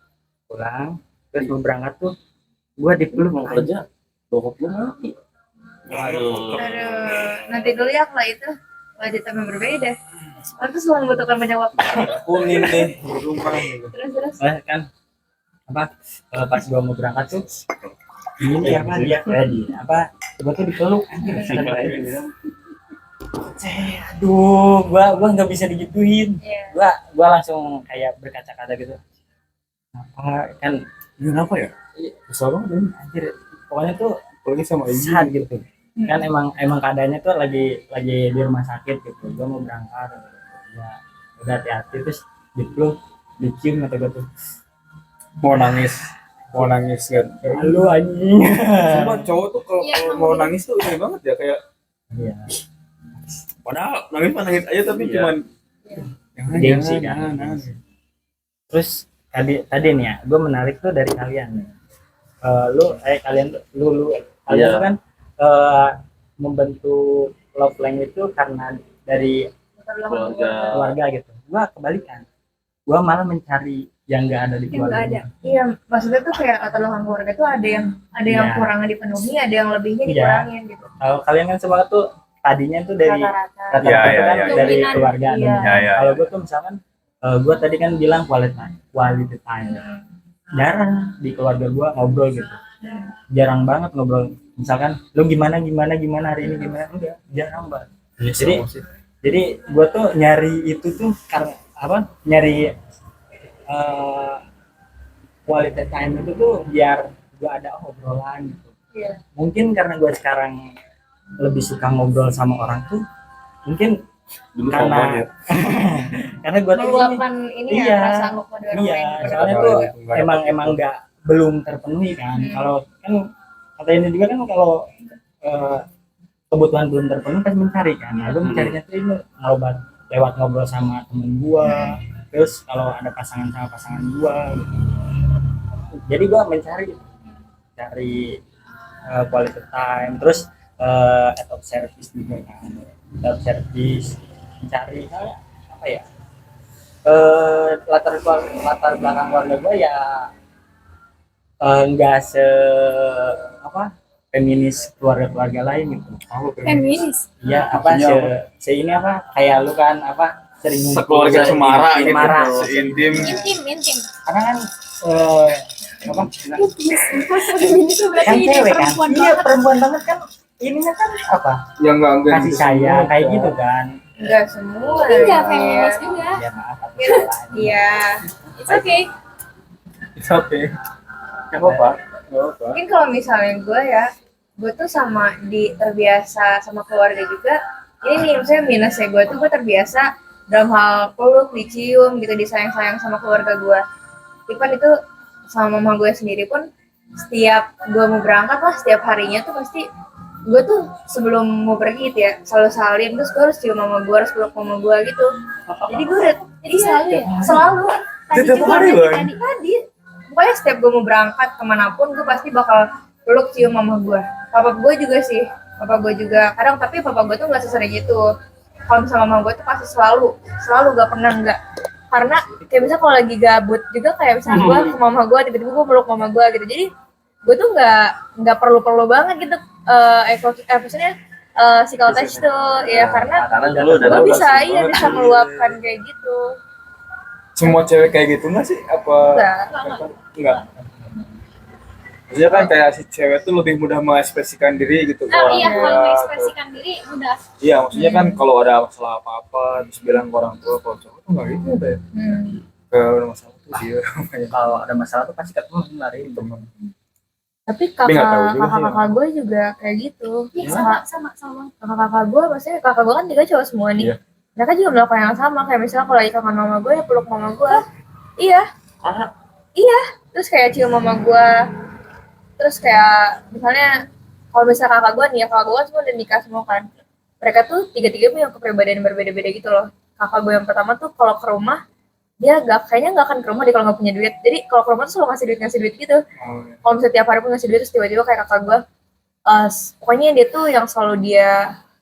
Pulang terus mau berangkat tuh gua dipeluk
Mau kerja, bokap lu mati. Aduh.
Aduh, nanti dulu ya kalau itu lanjut yang berbeda. Itu selalu membutuhkan banyak waktu.
kuning nih di rumah gitu.
Terus
Kan apa pas gua mau berangkat tuh ini apa dia apa gua tuh dipeluk anjir. Aduh, gua nggak bisa digituin.
Iya.
Gua langsung kayak berkaca-kaca gitu. Apa kan
Kenapa ya? Kesel banget ini.
anjir pokoknya tuh
Apalagi sama ibu.
sad gitu. Kan emang keadaannya tuh lagi di rumah sakit gitu. Gua mau berangkat. Ya udah hati-hati terus dipeluk, dicium kata gua tuh.
Mau nangis kan.
Halo anjing.
Cuma cowok tuh kalau
Iya, emang
mau
gitu.
nangis tuh ini banget ya kayak
Iya.
padahal nangis mah nangis aja tapi
Iya.
cuman
Gengsi kan.
jangan.
Terus tadi nih ya, gue menarik tuh dari kalian nih. Kalian lu kalian
Iya.
tuh kan membentuk love language itu karena dari
Keluarga.
keluarga gitu. Gua kebalikan. Gua malah mencari yang nggak ada di
yang nggak
keluarga.
ada. Iya, maksudnya tuh kayak latar belakang keluarga tuh ada yang
Iya.
kurangnya dipenuhi, ada yang lebihnya
Iya.
dikurangin gitu.
Kalau kalian kan semua tuh tadinya tuh dari
Rata-rata.
rata-rata
Iya,
itu
iya,
kan
iya.
dari
Dominan.
keluarga.
Iya.
dominan.
Iya, iya,
Kalau
iya.
gue tuh misalkan gue tadi kan bilang quality time. Jarang di keluarga gue ngobrol gitu. Jarang banget ngobrol. Misalkan lu gimana hari ini gimana, enggak, jarang banget. Jadi gue tuh nyari itu tuh karena apa? Nyari quality time itu tuh biar gue ada obrolan gitu.
Iya.
Mungkin karena gue sekarang lebih suka ngobrol sama orang tuh, mungkin
Dulu
karena
sombong ya.
karena gue tuh gini,
Meluapkan ini
Iya.
ya perasaan lu pada orang
iya,
lain.
soalnya
Enggak,
tuh
enggak.
emang nggak belum terpenuhi kan. Kalau kan kata ini juga kan kalau kebutuhan belum terpenuhi pasti mencari kan. Nah, gue mencarinya tuh ini lewat ngobrol sama temen gue, terus kalau ada pasangan sama pasangan gue gitu. Jadi gue cari quality time, terus act of service juga kan, act of service, mencari apa ya, latar belakang keluarga gue ya enggak apa feminis keluarga lain gitu.
Feminis.
Iya apa
Maksudnya
ini apa kayak lu kan apa sering ngumpul
Sekeluarga cemara gitu.
Cemara.
Seintim.
Intim.
Karena kan apa
Feminis tuh berarti
kan
ini
cewek kan,
perempuan
iya
banget.
perempuan banget kan, ininya kan apa
Yang enggak
kasih sayang kayak gitu kan.
Enggak semua.
Tapi nggak feminis juga.
Ya maaf aku salah.
Iya.
It's okay.
It's okay. Enggak apa-apa. Enggak apa-apa.
Mungkin kalau misalnya gue tuh terbiasa sama keluarga juga. Ini nih misalnya minusnya gue terbiasa dalam hal peluk, dicium gitu, disayang-sayang sama keluarga gue. Even itu sama mama gue sendiri pun setiap gue mau berangkat lah, setiap harinya tuh pasti gue tuh sebelum mau pergi gitu ya selalu salim, terus gue harus cium mama gue, harus peluk mama gue gitu. Jadi gue udah
Jadi selalu ya.
selalu
Tadi
Setiap
juga
hari, Bang.
tadi pokoknya setiap gue mau berangkat kemanapun gue pasti bakal peluk cium mama gue. Papa gue juga sih, papa gue juga kadang, tapi papa gue tuh nggak sesering itu. Kalau sama mama gue tuh pasti selalu gak pernah enggak. Karena kayak misalnya kalau lagi gabut juga kayak misalnya gue ke mama gue, tiba-tiba gue peluk mama gue gitu. Jadi gue tuh nggak perlu banget gitu maksudnya physical touch tuh ya, karena
Karena lu udah
gue
tahu
bisa
sih.
bisa meluapkan kayak gitu.
Semua cewek kayak gitu nggak sih? Apa? Enggak. Maksudnya kan kayak si cewek tuh lebih mudah mengekspresikan diri gitu. ke orang
Iya,
tua,
kalau
atau-
mengekspresikan diri udah.
Iya, maksudnya kan kalau ada masalah apa-apa terus bilang ke orang tua, kalau cowok tuh nggak gitu deh. Kalau ada masalah tuh dia
Kalau ada masalah tuh pasti ketemu lari
temen.
Tapi
Tapi nggak tahu juga sih.
kakak gue juga kayak gitu.
Iya, sama.
Kakak gue, maksudnya kakak gue kan juga cowok semua nih.
Iya.
Mereka juga melakukan yang sama, kayak misalnya kalau lagi kangen mama gue ya peluk mama gue. Iya. Iya. Terus kayak cium mama gue. Terus kayak misalnya kalau misalnya kakak gue nih, ya kakak gue kan semua udah nikah semua kan. Mereka tuh tiga-tiga punya kepribadian berbeda-beda gitu loh. Kakak gue yang pertama tuh kalau ke rumah dia kayaknya nggak akan ke rumah deh kalau nggak punya duit. Jadi kalau ke rumah tuh selalu ngasih duit gitu. Kalau misalnya tiap hari pun ngasih duit, terus tiba-tiba kayak kakak gue, pokoknya dia tuh yang selalu dia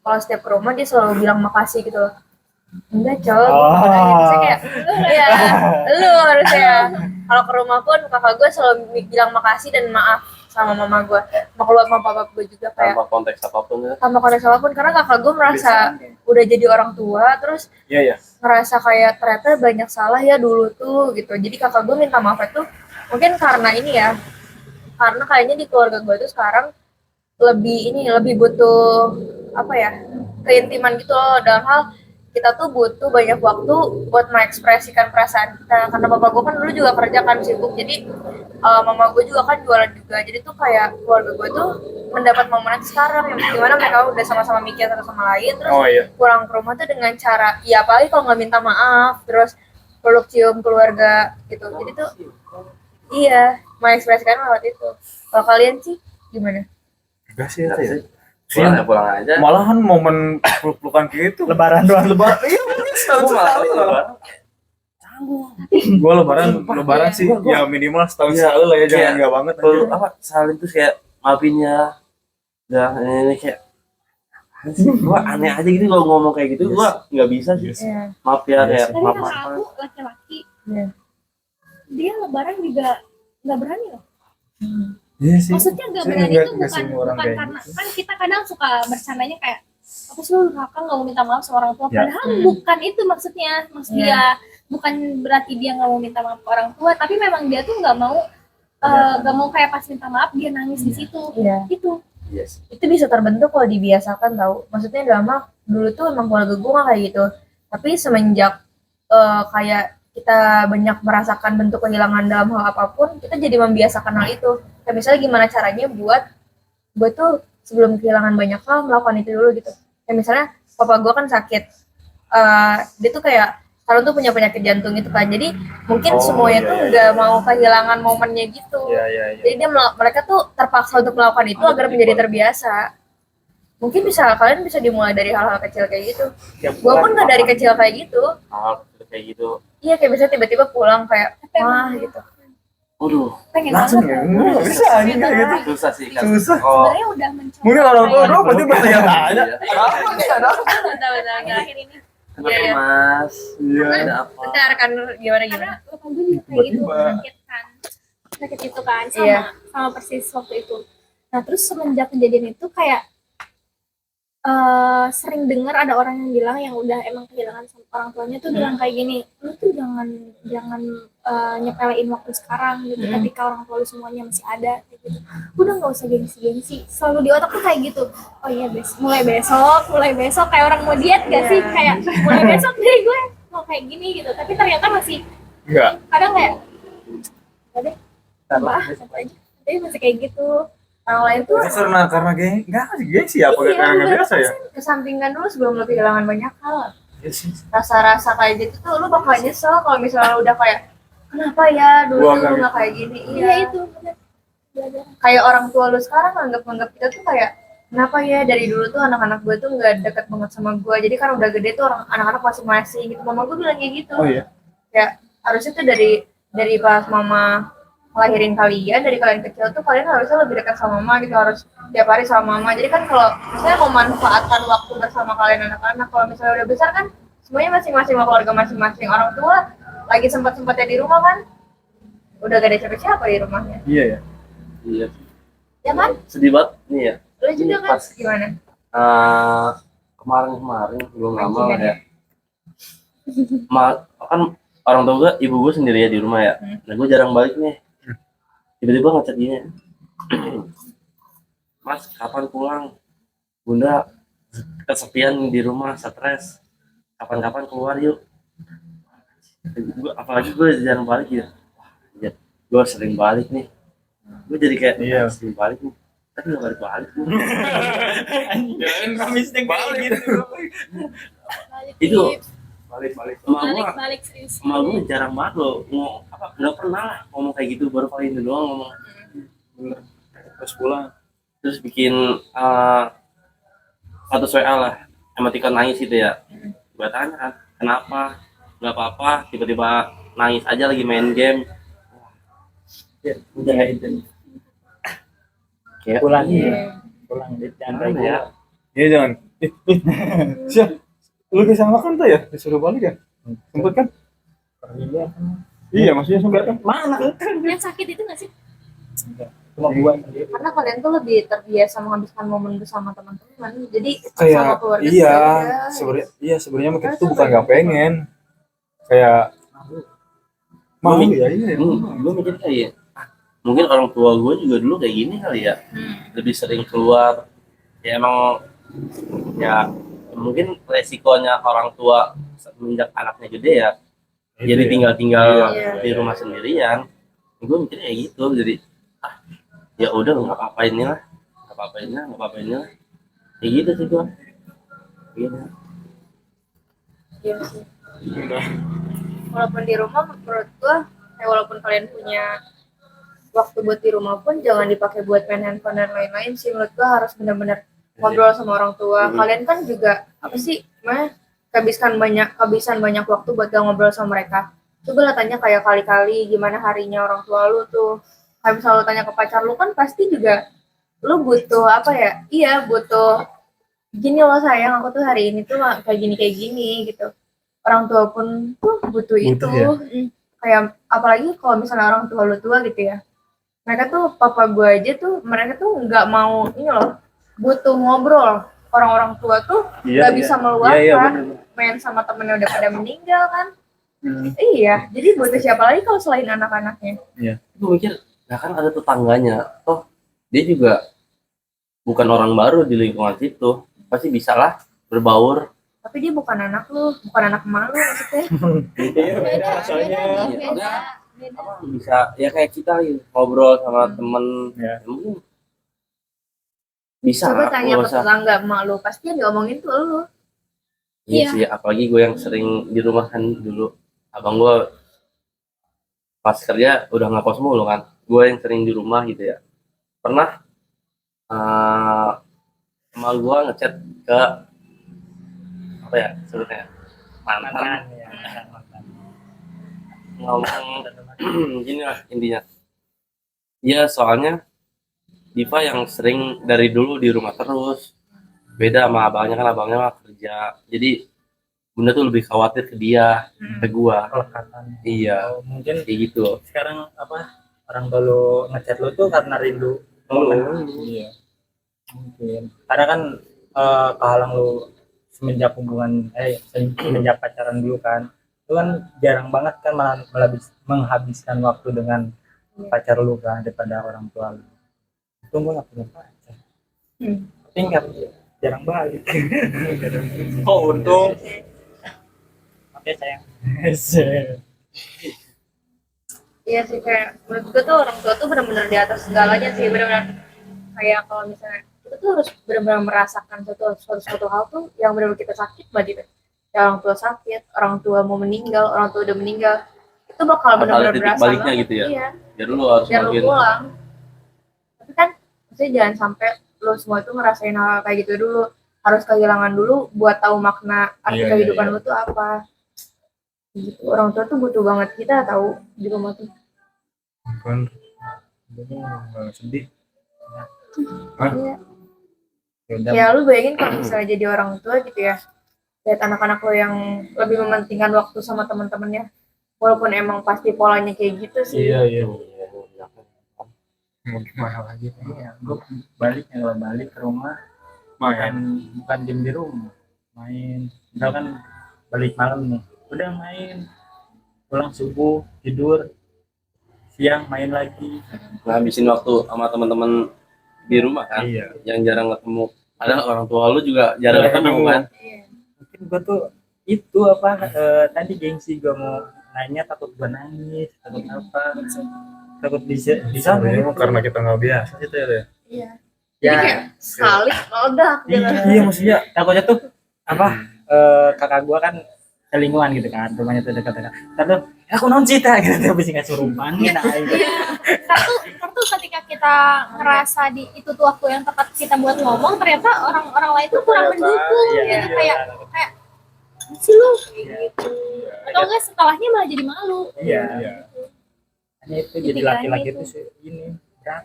kalau setiap ke rumah dia selalu bilang makasih gitu loh. Enggak cowok, saya kayak ya lu harusnya kalau ke rumah pun kakak gue selalu bilang makasih dan maaf sama mama gue, sama keluarga sama papa gue juga kayak
tanpa konteks apapun ya.
sama konteks apapun, karena kakak gue merasa udah jadi orang tua, terus
Iya ya.
ngerasa kayak ternyata banyak salah ya dulu tuh gitu. Jadi kakak gue minta maaf itu mungkin karena ini ya, karena kayaknya di keluarga gue tuh sekarang lebih butuh apa ya, keintiman gitu loh, dalam hal kita tuh butuh banyak waktu buat mengekspresikan perasaan kita, karena bapak gue kan dulu juga kerja kan sibuk, jadi mama gue juga kan jualan juga, jadi tuh kayak keluarga gue tuh mendapat momen sekarang yang dimana mereka udah sama-sama mikir satu sama lain, terus
Oh iya.
pulang ke rumah tuh dengan cara ya apalagi kalau nggak minta maaf, terus peluk cium keluarga gitu, jadi tuh iya mengekspresikan lewat itu. Kalau kalian sih gimana?
Enggak sih
Nggak
ya.
sih. Pulang aja.
Malahan momen peluk-pelukan gitu.
Lebaran doang.
Lebaran. Iya,
Gua malah lebaran.
Gua lebaran sih ya minimal setahun
Iya.
sekali lah ya, jangan
Kayak
enggak banget
Kalau
aja.
apa salin tuh kayak maafin ya. Udah ini kayak gua aneh aja gitu kalau ngomong kayak gitu, gua nggak bisa sih.
Iya.
Maaf ya,
Iya
kayak
sih.
Tapi
maaf
kakak
maaf.
aku laki-laki,
Iya.
dia lebaran juga nggak berani loh.
Iya sih.
Maksudnya nggak
Saya
berani
nggak-
itu
nggak
bukan
semua orang kayak
karena
gitu.
kan kita kadang suka bercandanya kayak apa sih lu kakak nggak mau minta maaf sama orang tua,
Ya.
padahal bukan itu maksudnya, maksud
Iya.
dia bukan berarti dia nggak mau minta maaf ke orang tua, tapi memang dia tuh nggak mau nggak mau kayak pas minta maaf dia nangis di situ.
Iya.
Itu
Yes.
Itu bisa terbentuk kalau dibiasakan tahu. Maksudnya dalam hal dulu tuh emang keluarga gue nggak kayak gitu. Tapi semenjak kayak kita banyak merasakan bentuk kehilangan dalam hal apapun, kita jadi membiasakan hal itu. Kayak misalnya gimana caranya buat gue tuh sebelum kehilangan banyak hal melakukan itu dulu gitu. Kayak misalnya papa gue kan sakit, dia tuh kayak sekarang tuh punya penyakit jantung gitu kan. Jadi mungkin
Oh,
semuanya
iya,
tuh
iya,
nggak mau kehilangan momennya gitu.
Iya iya iya.
Jadi mereka tuh terpaksa untuk melakukan itu agar menjadi terbiasa. Mungkin kalian bisa dimulai dari hal-hal kecil kayak gitu. Gue pun nggak dari kecil kayak gitu.
Hal kayak gitu.
Iya kayak bisa tiba-tiba pulang kayak wah gitu.
Waduh,
pengen
Langsung
banget
ya.
loh.
Nggak bisa anjing kayak gitu.
susah sih kan.
Susah.
Oh,
Sebenarnya udah mencoba.
Mungkin orang tua
Kayak-
doang pasti bertanya-tanya.
iya.
Apa nih ada?
Bentar,
akhir-akhir ini
Kenapa
Iya.
Mas?
Iya.
Ada apa?
bentar kan gimana
karena
gimana?
bapak gue juga kayak gitu,
Tiba-tiba.
sakit itu kan sama
Iya.
sama persis waktu itu. Nah terus semenjak kejadian itu kayak sering dengar ada orang yang bilang yang udah emang kehilangan sama orang tuanya tuh bilang kayak gini, lu tuh jangan nyepelein waktu sekarang gitu, ketika orang tua lu semuanya masih ada kayak gitu. Udah nggak usah gengsi selalu di otak tuh kayak gitu. Oh iya mulai besok kayak orang mau diet gak sih, kayak mulai besok dari gue mau kayak gini gitu, tapi ternyata masih
Enggak.
kadang kayak udah deh tambah satu aja, tapi masih kayak gitu.
Orang lain tuh
Itu karena enggak sih gengsi apa
Iya,
karena nggak biasa ya?
kesampingkan dulu sebelum lo kehilangan banyak hal.
Iya sih.
Rasa-rasa kayak gitu tuh lu bakal nyesel kalau misalnya udah kayak kenapa ya dulu
Gua
tuh
nggak
lu nggak kayak gini.
Iya itu bener. Belajar.
Kayak orang tua lu sekarang nganggap kita tuh kayak kenapa ya dari dulu tuh anak-anak gue tuh nggak deket banget sama gue, jadi kan udah gede tuh anak-anak masing-masing gitu. Mama gue bilang kayak gitu.
Oh iya.
Ya harusnya tuh dari pas mama ngelahirin kalian, dari kalian kecil tuh kalian harusnya lebih dekat sama mama gitu, harus tiap hari sama mama. Jadi kan kalau misalnya memanfaatkan waktu bersama kalian anak-anak, kalau misalnya udah besar kan semuanya masing-masing sama keluarga masing-masing. Orang tua lagi sempat-sempatnya di rumah kan udah gak ada siapa-siapa di rumahnya,
Iya ya.
Iya.
ya kan?
Sedih banget nih ya.
Lu juga
Ini
kan
pas
gimana?
kemarin belum lama
Bajingan
ya. Kan orang tua gue, ibu gue sendiri ya di rumah ya. Nah gue jarang balik nih. Tiba-tiba ngechat gini, Mas kapan pulang? Bunda kesepian di rumah, stres. Kapan-kapan keluar yuk. Apalagi gue jarang balik ya. Wah, ya, gue sering balik nih. Gue jadi kayak
Iya.
sering balik nih. Tapi gak balik-balik.
Jangan kamisnya balik gitu.
Itu
Balik.
Balik serius.
sama gue jarang banget loh nggak pernah lah ngomong kayak gitu, baru kali ini doang ngomong.
Bener. Terus pulang.
Terus bikin status WA lah, emoticon nangis gitu ya. Gue tanya kan kenapa, nggak apa-apa, tiba-tiba nangis aja lagi main game. Ya udah itu kayak
Pulang
Iya.
pulang jangan
gimana
kayak
ya.
Iya jangan. Siap. Lu ke sana kan tuh ya? Disuruh balik ya? Sempet kan?
iya
Iya, maksudnya sempet kan?
mana
Yang sakit itu nggak sih?
cuma gua sendiri.
Karena kalian tuh lebih terbiasa menghabiskan momen bersama teman-teman, jadi sama
Kayak
keluarga
iya
juga udah.
sebenarnya kita tuh bukan nggak pengen, kayak mau ya.
Gue mikir kayak mungkin orang tua gue juga dulu kayak gini kali ya, lebih sering keluar. Ya emang ya mungkin resikonya orang tua semenjak anaknya gede ya, jadi tinggal
Iya.
di rumah sendirian. Gue mikirnya kayak gitu, jadi ya udah nggak apa-apain lah, kayak gitu sih gue. Gitu.
Iya sih. Walaupun di rumah menurut gua, walaupun kalian punya waktu buat di rumah pun jangan dipakai buat main handphone dan lain-lain sih. Menurut gua harus benar-benar ngobrol sama orang tua. Kalian kan juga apa sih, kehabisan banyak waktu buat gak ngobrol sama mereka. Coba lah tanya kayak kali-kali gimana harinya orang tua lu tuh. Kayak misalnya lu tanya ke pacar lu kan pasti juga lu butuh apa ya? Iya, butuh gini loh sayang, aku tuh hari ini tuh kayak gini gitu. Orang tua pun tuh butuh itu.
ya?
Kayak apalagi kalau misalnya orang tua lu tua gitu ya, mereka tuh papa gue aja tuh mereka tuh nggak mau ini loh, butuh ngobrol. Orang-orang tua tuh nggak bisa meluapkan, main sama temennya udah pada meninggal kan. Iya, jadi butuh siapa lagi kalau selain anak-anaknya.
Gue mikir ya kan ada tetangganya, toh dia juga bukan orang baru di lingkungan situ, pasti bisa lah berbaur.
Tapi dia bukan anak lu, bukan anak emak lu maksudnya.
Beda,
rasanya.
beda.
Bisa ya kayak kita gitu, ngobrol sama temen.
Ya.
Mungkin bisa
Coba
lah,
tanya
nggak
ke
usah.
tetangga emak lu, pasti yang diomongin tuh lu.
Iya sih, apalagi gue yang sering di rumah kan dulu. Abang gue pas kerja udah nggak kos mulu kan. Gue yang sering di rumah gitu ya. Pernah emak gue ngechat ke apa ya sebutnya mantan,
Ya, mantan.
ngomong gini lah intinya. Iya soalnya Diva yang sering dari dulu di rumah terus. Beda sama abangnya, kan abangnya mah kerja. Jadi bunda tuh lebih khawatir ke dia, ke gua.
Kelekatan.
Iya,
Oh, mungkin
kayak gitu.
sekarang apa orang tua lu ngechat lu tuh karena rindu momen.
Iya.
Mungkin karena kan kehalang lu semenjak hubungan semenjak pacaran dulu kan, lu kan jarang banget kan malah menghabiskan waktu dengan pacar lu kan daripada orang tua lu. Itu gue nggak punya pacar, tapi nggak jarang balik.
Oh untung.
Oke sayang.
Iya sih, kayak menurut gue tuh orang tua tuh benar-benar di atas segalanya sih, benar-benar kayak kalau misalnya kita tuh harus benar-benar merasakan suatu hal tuh yang benar-benar kita sakit banget gitu. Ya, orang tua sakit, orang tua mau meninggal, orang tua udah meninggal, itu bakal
Bakal
benar-benar
ada titik
berasa
baliknya
banget.
gitu ya.
Iya,
Jadi lu harus
biar lu
ngelakuin.
pulang. Tapi kan maksudnya jangan sampai lu semua itu ngerasain hal kayak gitu dulu, harus kehilangan dulu buat tahu makna arti
Iya,
kehidupan
iya.
lu tuh apa. Gitu. Orang tua tuh butuh banget kita tahu di rumah tuh.
Kan nggak sedih.
Iya.
Ya udah,
Ya lu bayangin kalau misalnya jadi orang tua gitu ya, lihat anak-anak lo yang lebih mementingkan waktu sama teman-temannya, walaupun emang pasti polanya kayak gitu sih.
Iya.
Iya.
Mau gimana lagi?
ya, gue balik ke rumah bukan diem di rumah, main. Misalkan balik malam nih, udah main, pulang subuh tidur, siang main lagi.
Ngabisin waktu sama teman-teman di rumah kan,
Iya.
yang jarang ketemu. Ada orang tua lu juga jarang ketemu kan.
Iya.
Mungkin gue tuh itu apa tadi gengsi gue mau nanya, takut gue nangis, takut apa, takut di sana.
Sebenarnya mah karena kita nggak biasa gitu ya.
Iya.
Ya,
Jadi kayak sekali meledak gitu.
Iya maksudnya.
takutnya tuh apa kakak gue kan selingkuhan gitu kan, rumahnya tuh dekat-dekat. Terus aku non cita gitu, tapi sih nggak suruh panggil.
Satu ketika kita ngerasa di itu tuh waktu yang tepat kita buat ngomong, ternyata orang-orang lain tuh kurang mendukung gitu, kayak sih lu kayak gitu, atau enggak setelahnya malah jadi malu.
Iya.
Iya.
Hanya itu jadi laki-laki itu ini berat.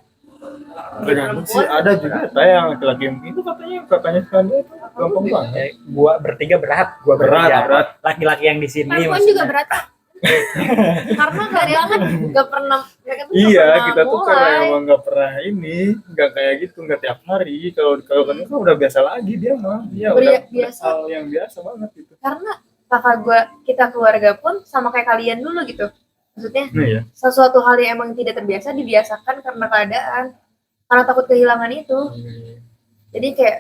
Tergantung sih, ada juga saya yang laki-laki yang itu katanya sekarang itu gampang banget.
Gua bertiga berat, gua
Berat,
bertiga.
berat.
Laki-laki yang di sini
Perempuan
maksudnya.
juga berat.
Karena kalian kan nggak pernah, mereka tuh nggak
Iya,
pernah
kita tuh karena
mulai.
emang nggak pernah ini, nggak kayak gitu, nggak tiap hari. Kalau kalau kan udah biasa lagi dia mah, dia udah
Biasa.
hal yang biasa banget itu.
Karena kakak gue, kita keluarga pun sama kayak kalian dulu gitu. Maksudnya
Nah, ya.
sesuatu hal yang emang tidak terbiasa dibiasakan karena keadaan, karena takut kehilangan itu. Jadi kayak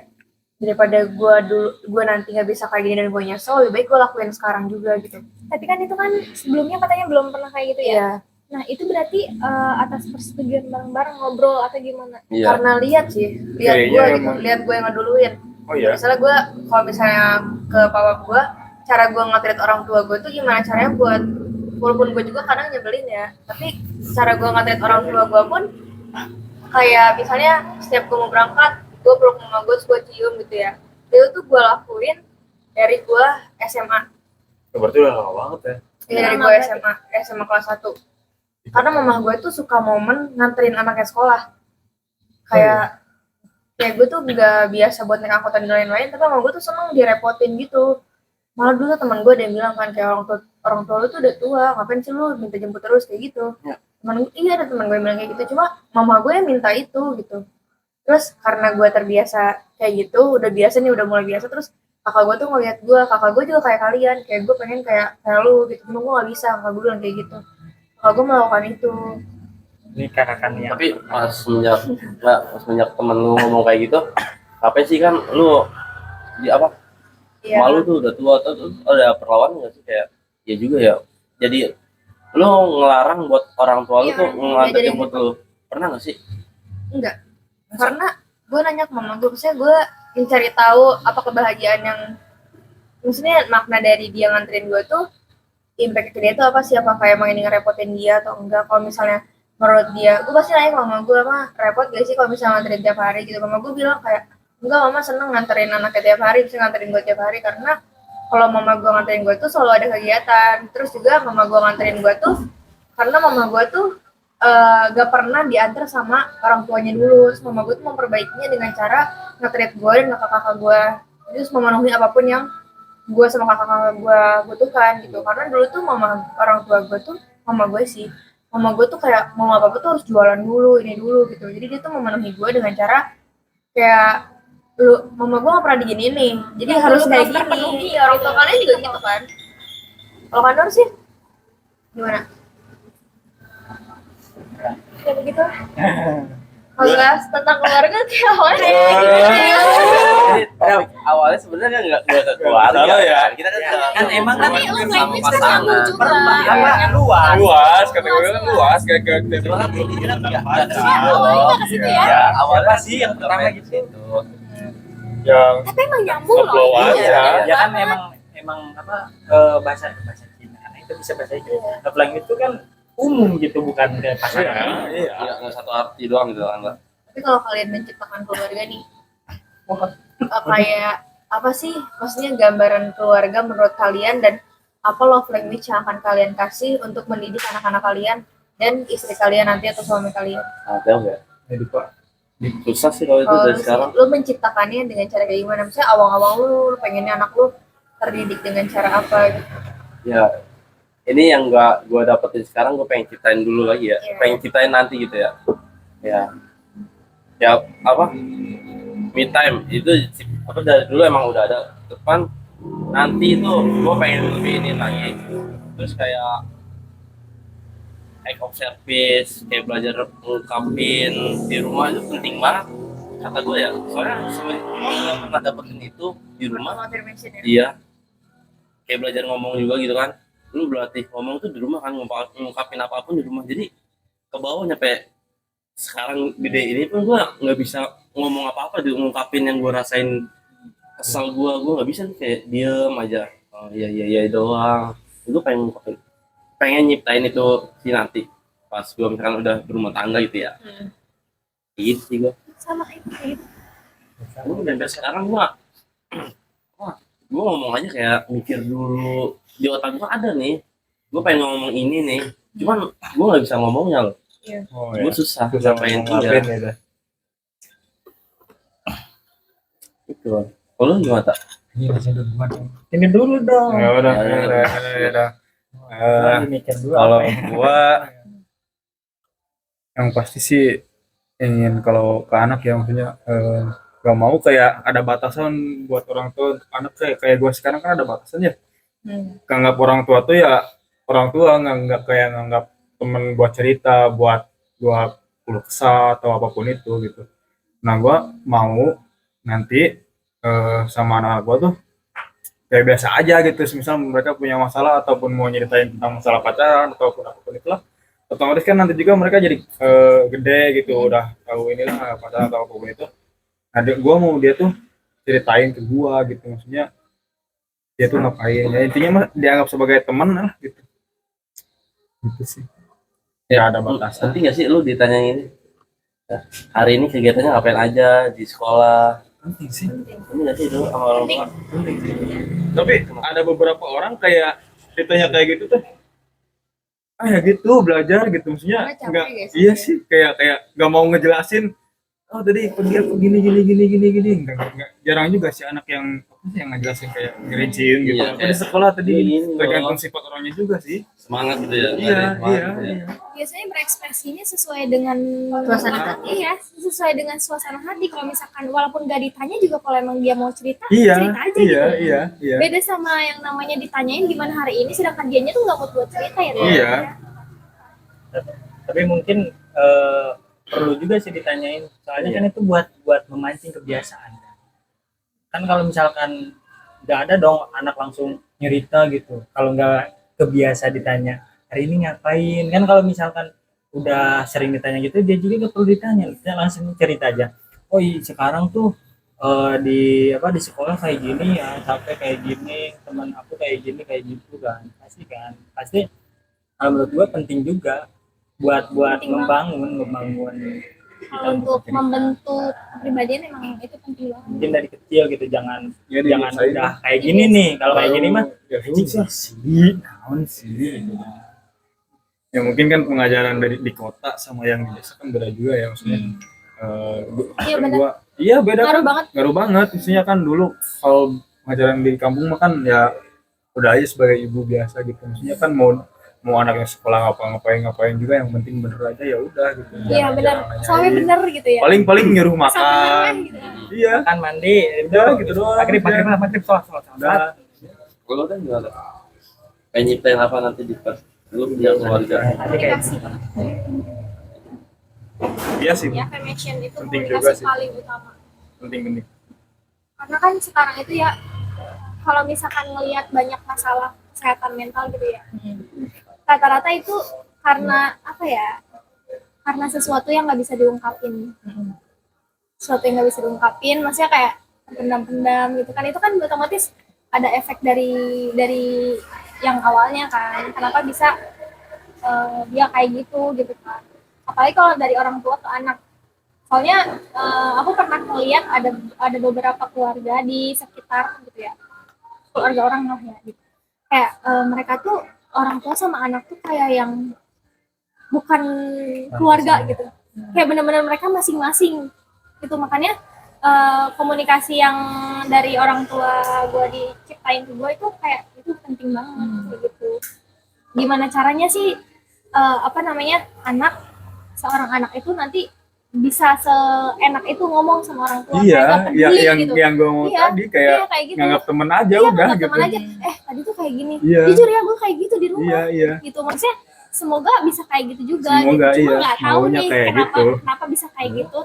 daripada gue nanti nggak bisa kayak gini dan gue nyesel, lebih baik gue lakuin sekarang juga gitu.
Tapi kan itu kan sebelumnya katanya belum pernah kayak gitu ya.
Iya.
Nah itu berarti atas persetujuan bareng-bareng ngobrol atau gimana?
Iya.
Karena lihat sih, lihat
Kayaknya
gue gitu,
emang.
lihat gue yang ngeduluin.
Oh ya.
Misalnya gue, kalau misalnya ke papa gue, cara gue nge-treat orang tua gue tuh gimana caranya buat, walaupun gue juga kadang nyebelin ya, tapi cara gue nge-treat orang tua gue pun kayak misalnya setiap gue mau berangkat, gue peluk mama gue, terus gue cium gitu ya. Itu tuh gue lakuin dari gue SMA.
Berarti udah lama banget ya.
Iya, dari gue SMA kelas 1. Karena mama gue tuh suka momen nganterin anaknya sekolah. Kayak gue tuh nggak biasa buat naik angkutan dan lain-lain, tapi mama gue tuh seneng direpotin gitu. Malah dulu teman gue ada yang bilang kan, kayak orang tua lu tuh udah tua, ngapain sih lu minta jemput terus kayak gitu.
Ya.
Iya, ada teman gue yang bilang kayak gitu, cuma mama gue yang minta itu gitu. Terus karena gue terbiasa kayak gitu, udah biasa nih, udah mulai biasa, terus kakak gue tuh ngeliat gue, kakak gue juga kayak kalian, kayak gue pengen kayak lu gitu, cuma gue gak bisa, kakak gue bilang kayak gitu. Kakak gue melakukan itu.
Ini kakak yang
Tapi pas semenjak temen lu ngomong kayak gitu, apa sih kan lu di apa?
Iya.
Malu tuh udah tua tuh ada perlawanan nggak sih kayak ya juga ya. Jadi lu ngelarang buat orang tua lu
Iya,
tuh nganter
jadi
jemput lu. Pernah nggak sih?
Enggak. Karena gue nanya ke mama gue, maksudnya gue mencari tahu apa kebahagiaan yang, maksudnya makna dari dia nganterin gue tuh, impact ke dia tuh apa sih, apa kayak emang ini ngerepotin dia atau enggak. Kalau misalnya menurut dia, gue pasti nanya ke mama gue, mah repot gak sih kalau misalnya nganterin tiap hari gitu. Mama gue bilang kayak, enggak, mama seneng nganterin anaknya tiap hari, bisa nganterin gue tiap hari, karena kalau mama gue nganterin gue tuh selalu ada kegiatan. Terus juga mama gue nganterin gue tuh karena mama gue tuh gak pernah diantar sama orang tuanya dulu. Terus mama gue tuh memperbaikinya dengan cara nge-treat gue dan kakak-kakak gue, terus memenuhi apapun yang gue sama kakak-kakak gue butuhkan gitu. Karena dulu tuh orang tua gue tuh, mama gue tuh kayak mau apa-apa tuh harus jualan dulu, ini dulu gitu. Jadi dia tuh memenuhi gue dengan cara kayak, mama gue gak pernah diginiin nih, jadi
Ya,
harus
dulu
kayak
belum terpenuhi
gini.
ya,
Orang tua kalian juga gitu kan? Kalau Kanor sih gimana?
Ya begitu.
Bahas tentang keluarga kayak awalnya
Jadi topik awalnya sebenarnya nggak ke keluarga
Salah ya.
kan. Kita kan
Kan emang kan
Tapi lu
sama
language kan
pasangan.
nyambung juga.
apa luas.
Luas, kata gue kan luas, kayak
Cuma kan ini kita nggak ke situ.
Ya, awalnya nggak ke situ ya.
Ya, awalnya
Siapa sih yang pertama gitu?
yang
Tapi emang nyambung loh.
Nge-flow aja.
Iya,
Ya kan
banget.
emang apa bahasa Cina karena itu bisa bahasa Inggris. Love language itu kan umum gitu, bukan kayak pasangan.
iya.
nggak satu arti doang gitu kan Mbak.
Tapi kalau kalian menciptakan keluarga nih, kayak apa sih, maksudnya gambaran keluarga menurut kalian, dan apa love language yang akan kalian kasih untuk mendidik anak-anak kalian dan istri kalian nanti atau suami kalian?
Ada nggak?
Jadi Pak,
Susah sih kalau itu
Kalau
dari sekarang.
lu menciptakannya dengan cara kayak gimana? Misalnya awang-awang lu pengennya anak lu terdidik dengan cara apa gitu?
Ya, ini yang nggak gue dapetin sekarang, gue pengen ceritain dulu lagi ya.
Iya.
Pengen ceritain nanti gitu ya. Ya apa? Me time itu apa dari dulu emang udah ada. Depan nanti itu gue pengen lebih ini lagi. Terus kayak act of service, kayak belajar ngungkapin di rumah itu penting banget kata gue ya. Soalnya sebenarnya gue nggak pernah dapetin itu di rumah.
Affirmation ya?
Iya, kayak belajar ngomong juga gitu kan. Lu berlatih ngomong tuh di rumah kan, ngungkapin apapun di rumah. Jadi ke bawah nyampe sekarang gede ini pun gue nggak bisa ngomong apa-apa, ngungkapin yang gue rasain, kesal gue nggak bisa nih, kayak diem aja. Oh iya iya iya doang. Gue pengen ngungkapin, pengen nyiptain itu sih nanti pas gue misalkan udah berumah tangga gitu ya. Gitu sih gue.
Sama kayak gitu.
Gue sampai sekarang gue gue ngomong aja kayak mikir dulu, di otak gue ada nih gue pengen ngomong ini nih, cuman gue nggak bisa ngomongnya loh.
oh
Gue
ya.
susah
Susah
pengen
ngungkapin
iya
ya dah.
itu. Kalau lu gimana tak?
Ini dulu dong.
Ya udah,
Ya,
ya udah. Eh,
Mikir dulu
kalau
apa ya.
gua yang pasti sih ingin kalau ke anak ya maksudnya gak mau kayak ada batasan buat orang tua untuk anak kayak gue sekarang kan ada batasan ya. Nganggap orang tua tuh ya orang tua nggak kayak nganggap temen buat cerita buat keluh kesah atau apapun itu gitu. Nah gue mau nanti sama anak gue tuh kayak biasa aja gitu. Misal mereka punya masalah ataupun mau nyeritain tentang masalah pacaran ataupun apapun itulah, otomatis kan nanti juga mereka jadi gede gitu udah tahu inilah pacaran atau apapun itu. Nah gue mau dia tuh ceritain ke gue gitu, maksudnya dia tuh ngapain ya, intinya mah dianggap sebagai teman lah gitu, gitu sih. Ya ada batasan.
Penting nggak sih lu ditanyain hari ini kegiatannya ngapain aja di sekolah?
Penting sih.
Penting nggak sih itu sama orang tua?
Tapi ada beberapa orang kayak ditanya kayak gitu tuh, ah ya gitu belajar gitu, maksudnya
Karena capek
enggak.
guys.
Iya sih, kayak nggak mau ngejelasin. Oh tadi pergi aku gini, enggak. Jarang juga sih anak yang apa sih yang ngejelasin kayak ngerinciin gitu.
Iya,
Apa di sekolah tadi
gini loh.
tergantung sifat orangnya juga sih.
Semangat gitu ya.
Iya,
Semangat
iya,
gitu ya.
iya.
Biasanya berekspresinya sesuai dengan
Suasana hati.
Iya, sesuai dengan suasana hati. Kalau misalkan walaupun gak ditanya juga, kalau emang dia mau cerita,
Iya,
cerita aja
iya,
gitu.
iya.
Beda sama yang namanya ditanyain gimana hari ini, sedangkan dianya tuh nggak mau buat cerita ya.
Iya.
Tapi mungkin perlu juga sih ditanyain, soalnya kan itu buat memancing kebiasaan. Kan kalau misalkan nggak ada dong anak langsung nyerita gitu, kalau nggak kebiasa ditanya hari ini ngapain, kan kalau misalkan udah sering ditanya gitu dia juga nggak perlu ditanya, dia langsung cerita aja. Oh iya sekarang tuh di sekolah kayak gini ya, sampai kayak gini, teman aku kayak gini kayak gitu kan pasti kalau menurut gua penting juga buat
Penting
membangun
Kalau untuk membentuk kepribadian emang itu penting banget.
mungkin dari kecil gitu, jangan
Ya,
jangan
dibiasain.
udah kayak gini nih, kalau kayak gini mah
ya
anjing
susah
sih
naon sih. Ya mungkin kan pengajaran di kota sama yang di desa kan beda juga ya, maksudnya.
Iya, benar.
Iya beda
Ngaruh
kan,
banget.
ngaruh banget. Maksudnya kan dulu kalau pengajaran di kampung mah kan ya udah aja sebagai ibu biasa gitu. Maksudnya kan mau anaknya sekolah ngapain juga yang penting bener aja ya udah gitu.
Iya
Jangan-
benar,
jangan
soalnya
nanyain.
benar gitu ya.
Paling nyuruh
Asal bener
makan.
gitu.
Iya.
kan mandi
Udah gitu doang.
maghrib sholat
Udah.
Kalau kan gimana? Kayak nyiptain apa nanti di pas lu punya keluarga?
nanti kayak
Komunikasi.
Iya sih.
Ya, affirmation itu
Penting juga
komunikasi
sih.
paling utama.
Penting.
Karena kan sekarang itu ya, kalau misalkan ngelihat banyak masalah kesehatan mental gitu ya, rata-rata itu karena apa ya? Karena sesuatu yang nggak bisa diungkapin. Sesuatu yang nggak bisa diungkapin, maksudnya kayak pendam-pendam gitu kan, itu kan otomatis ada efek dari yang awalnya kan, kenapa bisa dia kayak gitu kan. Apalagi kalau dari orang tua ke anak. Soalnya aku pernah melihat ada beberapa keluarga di sekitar gitu ya, keluarga orang lah ya gitu. Kayak mereka tuh orang tua sama anak tuh kayak yang bukan keluarga gitu, kayak benar-benar mereka masing-masing gitu. Makanya komunikasi yang dari orang tua gue diciptain ke gue itu kayak itu penting banget kayak gitu. Gimana caranya sih seorang anak itu nanti bisa seenak itu ngomong sama orang tua, kayak
Iya,
gak peduli gitu.
yang gue mau
Iya,
tadi kayak
iya, kayak gitu.
nganggap temen aja
Iya,
udah
nganggap
gitu.
teman aja. Tadi tuh kayak gini.
Iya.
Jujur ya, gue kayak gitu di rumah.
Iya.
Gitu. Maksudnya semoga bisa kayak gitu juga.
Semoga,
gitu. Cuma
iya.
nggak tahu
Maunya
nih
kayak
kenapa
gitu.
kenapa bisa kayak gitu.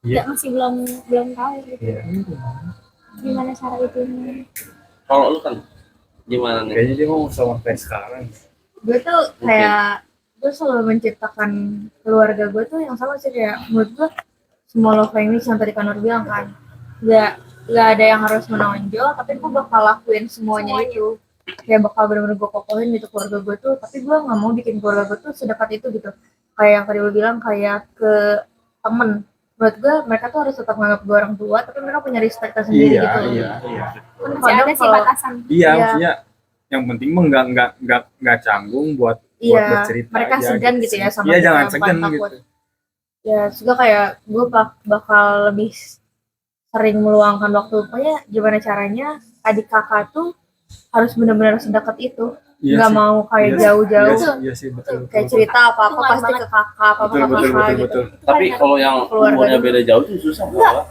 Iya.
Masih belum tahu gitu.
Iya.
Gimana cara itu?
Kalau lu kan gimana nih?
Kayaknya dia mau sama kayak sekarang.
Gue tuh kayak gue selalu menciptakan keluarga gue tuh yang sama sih, kayak menurut gue semua love language yang tadi Kanur bilang kan, nggak ada yang harus menonjol, tapi gue bakal lakuin semuanya itu, kayak bakal bener-bener gue kokohin gitu keluarga gue tuh. Tapi gue nggak mau bikin keluarga gue tuh sedekat itu gitu, kayak yang tadi lo bilang kayak ke temen. Menurut gue mereka tuh harus tetap menganggap gue orang tua, tapi mereka punya respect sendiri gitu.
Iya.
Kan
Masih ada sih
kalau-
batasan.
Iya,
Iya.
maksudnya yang penting mah nggak canggung buat
Iya,
bercerita
mereka
aja
segan
gitu
gitu ya
sih.
sama
Iya,
kita,
jangan
bukan
segan
takut.
gitu.
Ya juga kayak gue bakal lebih sering meluangkan waktu, pokoknya gimana caranya adik kakak tuh harus benar-benar sedekat itu
Iya
nggak
sih.
mau kayak
Iya sih.
jauh-jauh.
Iya sih, betul.
Kayak cerita apa-apa
Itu
pasti
banget.
ke kakak, apa
Betul,
ke
betul,
kakak
betul,
gitu.
betul.
Tapi kalau yang
Keluarga
umurnya
dulu.
beda jauh tuh susah banget.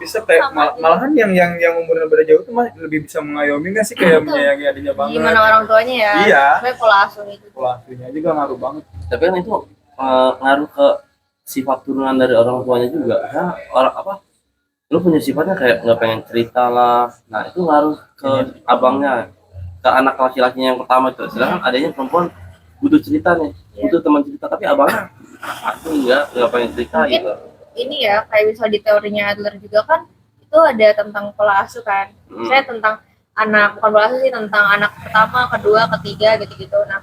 Bisa kayak malahan yang umurnya beda jauh tuh lebih bisa mengayomi nggak sih, kayak menyayangi adiknya banget.
Gimana orang tuanya ya?
Iya.
Sebenarnya pola asuh itu.
Pola asuhnya juga ngaruh banget.
Tapi kan itu ngaruh ke sifat turunan dari orang tuanya juga. Nah, orang apa? Lu punya sifatnya kayak nggak pengen cerita lah. Nah itu ngaruh ke abangnya, ke anak laki-lakinya yang pertama itu. Sedangkan adanya perempuan butuh cerita nih, butuh teman cerita. Tapi abangnya aku nggak pengen cerita
Mungkin
gitu.
ini ya kayak misal di teorinya Adler juga kan itu ada tentang pola asuh kan. Saya tentang anak, bukan pola asuh sih, tentang anak pertama, kedua, ketiga gitu-gitu. Nah,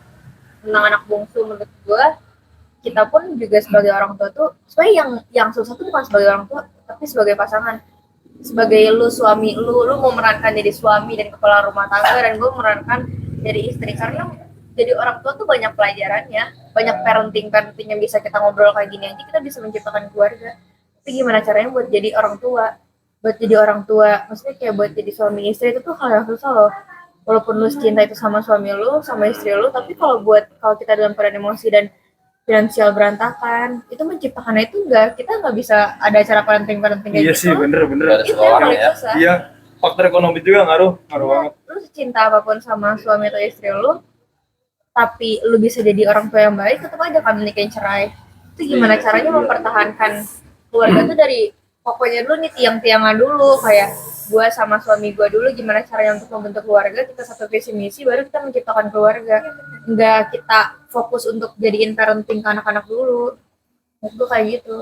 tentang anak bungsu menurut gua kita pun juga sebagai orang tua tuh sebenarnya yang susah tuh bukan sebagai orang tua tapi sebagai pasangan, sebagai lu suami, lu mau memerankan jadi suami dan kepala rumah tangga, dan gue memerankan jadi istri. Karena jadi orang tua tuh banyak pelajarannya, banyak parenting yang bisa kita ngobrol kayak gini aja kita bisa menciptakan keluarga. Tapi gimana caranya buat jadi orang tua, maksudnya kayak buat jadi suami istri itu tuh hal yang susah loh. Walaupun lu cinta itu sama suami lu, sama istri lu, tapi kalau kita dalam keadaan emosi dan finansial berantakan, itu menciptakannya itu kita nggak bisa ada cara parenting kayak
Iya
gitu.
sih, bener.
Nggak ada
Itu yang
sekolahnya
paling
ya.
susah.
Iya, faktor ekonomi juga ngaruh banget.
Lu cinta apapun sama suami atau istri lu, tapi lu bisa jadi orang tua yang baik, tetap aja kan nikahin cerai. Itu gimana caranya mempertahankan keluarga tuh dari pokoknya dulu nih tiang-tiangan dulu, kayak gua sama suami gua dulu gimana caranya untuk membentuk keluarga, kita satu visi misi baru kita menciptakan keluarga. Enggak kita fokus untuk jadiin parenting ke anak-anak dulu. Menurut gua kayak gitu.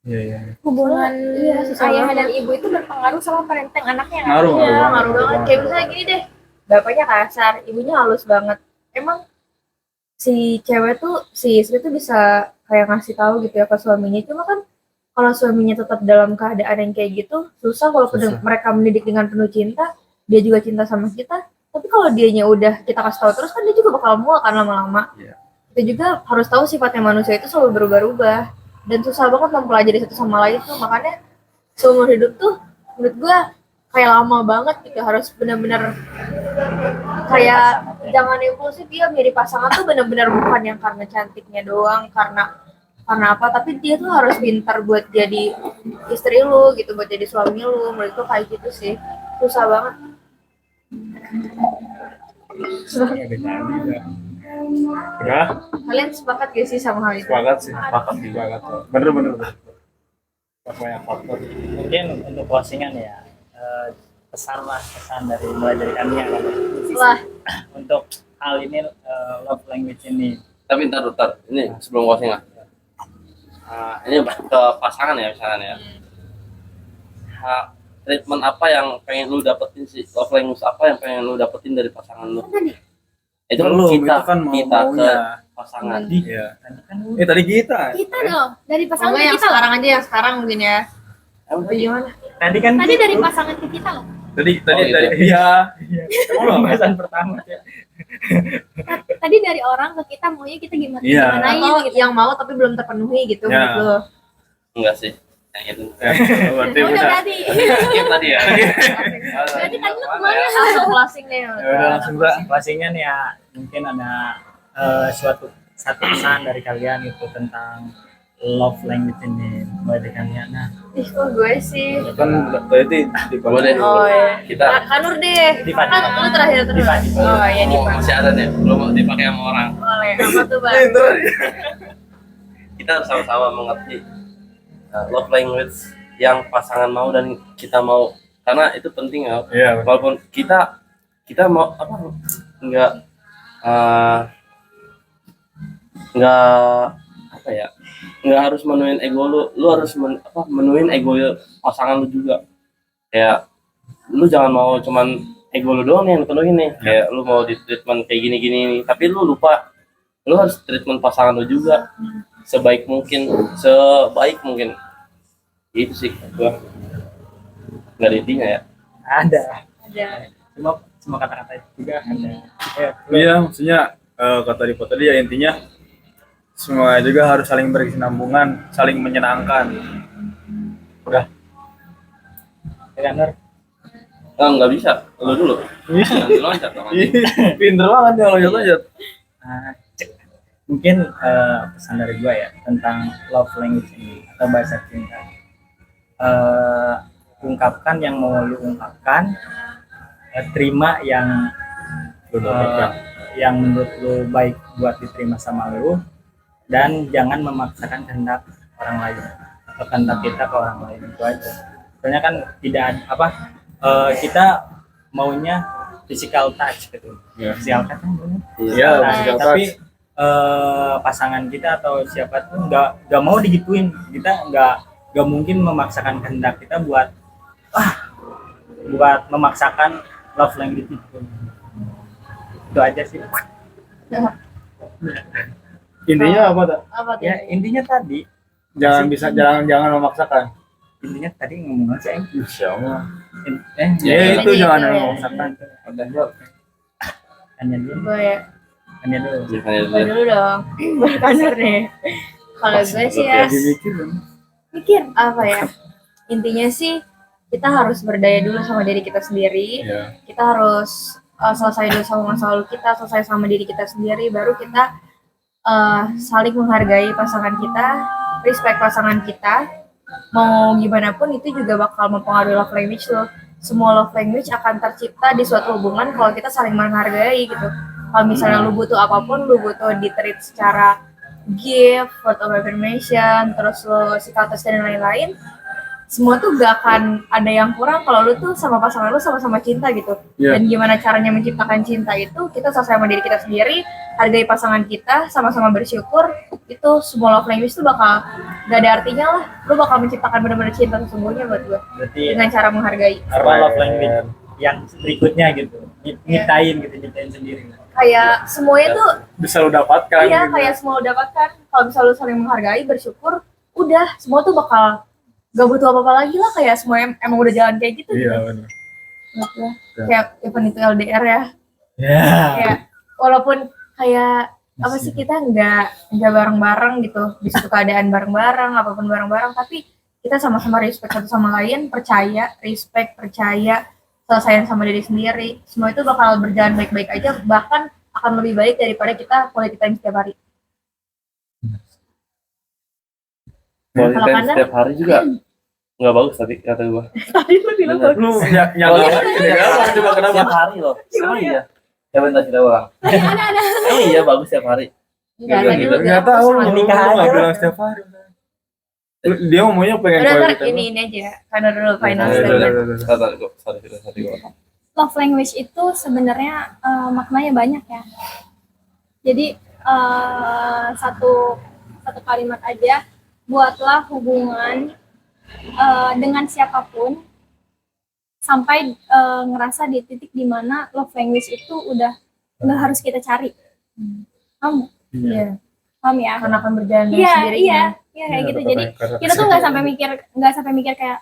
Iya.
Hubungan
susah
ayah
banget.
dan ibu itu berpengaruh sama parenting anaknya kan?
Ngaruh
Iya,
banget.
ngaruh banget. Kayak misalnya gini deh, bapaknya kasar, ibunya halus banget. Emang si cewek tuh, si istri tuh bisa kayak ngasih tahu gitu ya ke suaminya. Cuma kan kalau suaminya tetap dalam keadaan yang kayak gitu, susah walaupun
Susah.
mereka mendidik dengan penuh cinta, dia juga cinta sama kita. Tapi kalau dianya udah kita kasih tahu terus kan dia juga bakal muak kan lama-lama.
Iya.
Kita juga harus tahu sifatnya manusia itu selalu berubah-ubah dan susah banget mempelajari satu sama lain tuh. Makanya seumur hidup tuh menurut gua kayak lama banget gitu, harus benar-benar kayak jangan impulsif ya, menjadi pasangan tuh benar-benar bukan yang karena cantiknya doang, karena apa, tapi dia tuh harus pintar buat jadi istri lu gitu, buat jadi suami lu. Menurut gua kayak gitu sih, susah banget.
Ya,
Kalian sepakat gak sih sama hal itu?
sepakat sih. Sepakat. Bener. Banyak faktor.
Mungkin untuk closingan ya, pesan dari mulai dari kami kan
Lah,
untuk hal ini, love language ini.
Tapi ntar, ini sebelum closing lah. Ini ke pasangan ya misalnya ya. Treatment apa yang pengen lu dapetin sih? Love language apa yang pengen lu dapetin dari pasangan lu? Itu kan
Belum,
kita,
itu kan
kita ke
maunya.
pasangan.
Iya.
Tadi kan
Tadi kita.
Kita dong, dari pasangan
enggak
ke
yang
kita loh.
sekarang aja, yang sekarang mungkin ya.
Emang
Apa gimana?
tadi kan
Tadi dari pasangan ke kita loh.
Tadi
Oh, gitu.
iya. Emang lu apa?
pembahasan pertama ya.
Tadi dari orang ke kita maunya kita gimana?
Iya.
Gimanain
Atau
gitu.
yang mau tapi belum terpenuhi gitu
Ya.
menurut lo.
Enggak sih. Yang itu.
Berarti
Udah
udah.
tadi.
Yang tadi ya.
Berarti tadi lu kemana?
Langsung closing nih.
Ya udah langsung Mbak.
Closingnya nih ya, mungkin ada satu pesan dari kalian itu tentang love language ini, mulai dari kalian. Nah,
Ih, kok gue sih.
Kan berarti di
Boleh.
Oh ya.
Kita
Kanur deh.
Diva.
Kan lu terakhir terus.
Diva.
Oh ya
mau
Diva.
masih ada nih, belum mau dipakai sama orang.
Boleh. Apa tuh, Bang?
Kita sama-sama mengerti love language yang pasangan mau dan kita mau, karena itu penting ya.
Iya.
Walaupun kita mau apa nggak apa ya, nggak harus menuhin ego lu harus menuhin ego pasangan lu juga. Kayak lu jangan mau cuman ego lu doang nih yang penuhin nih, kayak lu mau di treatment kayak gini tapi lu lupa lu harus treatment pasangan lu juga sebaik mungkin. Itu sih gua nggak ada intinya ya.
ada
Ada.
cuma kata-kata itu juga ada.
Iya, maksudnya kata Dipo tadi ya intinya semua juga harus saling berkesinambungan, saling menyenangkan. Udah.
Ya, Nur.
nggak bisa. Lu dulu. Nanti loncat.
Pinter banget ya loncat-loncat.
Nah, mungkin pesan dari gua ya tentang love language ini atau bahasa cinta. Ungkapkan yang mau lu ungkapkan, terima yang yang menurut lu baik buat diterima sama lu, dan jangan memaksakan kehendak orang lain atau kehendak kita ke orang lain. Itu aja. Soalnya kan tidak apa kita maunya physical touch gitu. Physical touch kan bener.
Iya,
Nah,
physical
tapi
touch.
pasangan kita atau siapa tuh nggak mau digituin. Kita nggak mungkin memaksakan kehendak kita buat memaksakan love language itu aja sih.
Intinya apa tuh?
Apa tuh?
Ya intinya tadi
Jangan memaksakan.
intinya tadi ngomong aja
Insya Allah.
ya
itu
Intinya
jangan
itu ya.
memaksakan.
hanya dulu
Gue ya,
hanya dulu
Biasanya
gue dulu dong. Berkanar nih. Kalau gue sih ya,
Lagi mikir kan.
mikir apa ya? Intinya sih kita harus berdaya dulu sama diri kita sendiri.
Iya.
Kita harus selesai dulu sama masa lalu kita, selesai sama diri kita sendiri, baru kita saling menghargai pasangan kita, respect pasangan kita. Mau gimana pun itu juga bakal mempengaruhi love language lo. Semua love language akan tercipta di suatu hubungan kalau kita saling menghargai gitu. Kalau misalnya lu butuh apapun, lu butuh di-treat secara gift, word of affirmation, terus lo psikotes dan lain-lain, semua tuh gak akan ada yang kurang kalau lu tuh sama pasangan lu sama-sama cinta gitu.
Iya.
Dan gimana caranya menciptakan cinta itu, kita selesai sama diri kita sendiri, hargai pasangan kita, sama-sama bersyukur, itu semua love language tuh bakal gak ada artinya lah. Lu bakal menciptakan benar-benar cinta sesungguhnya buat gue
berarti
dengan cara menghargai.
apa love language yang berikutnya gitu nyiptain sendiri.
Kayak semuanya tuh
Bisa lu dapatkan.
iya,
gitu.
kayak semua lu dapatkan. Kalau bisa lu saling menghargai, bersyukur, udah semua tuh bakal gak butuh apa-apa lagi lah, kayak semua emang udah jalan kayak gitu.
Iya
Gitu.
benar.
Menurut gua. Kayak even itu LDR ya,
Ya.
kayak walaupun kayak apa sih, kita nggak bareng-bareng gitu di suatu keadaan bareng-bareng, apapun bareng-bareng, tapi kita sama-sama respect satu sama lain, percaya, respect, percaya, selesaiin sama diri sendiri, semua itu bakal berjalan baik-baik aja, bahkan akan lebih baik daripada kita quality time setiap hari.
Quality
Kalau
time
Kanda?
setiap hari juga nggak bagus tadi kata gua.
Tadi lu bilang
Bener.
bagus.
Lu nyangka coba kenapa?
Setiap hari loh. Oh iya. Ya bentar kita ulang. Oh iya bagus setiap hari.
Enggak,
Nggak
tadi
gitu.
lu
Nggak
bilang
tahu,
pasangan.
lu
nikah
nggak
aja.
bilang setiap hari. Dia ngomongnya pengen
Udah, ntar
quality time.
ini aja, karena dulu final
Iya, iya,
statement.
iya, iya.
Sorry gua.
Love language itu sebenarnya maknanya banyak ya. Jadi satu kalimat aja, buatlah hubungan dengan siapapun sampai ngerasa di titik dimana love language itu udah nggak harus kita cari. Paham?
Iya,
Paham ya?
karena akan berjalan dengan
Iya,
sendirinya.
iya kayak gitu. Jadi kita tuh nggak sampai mikir kayak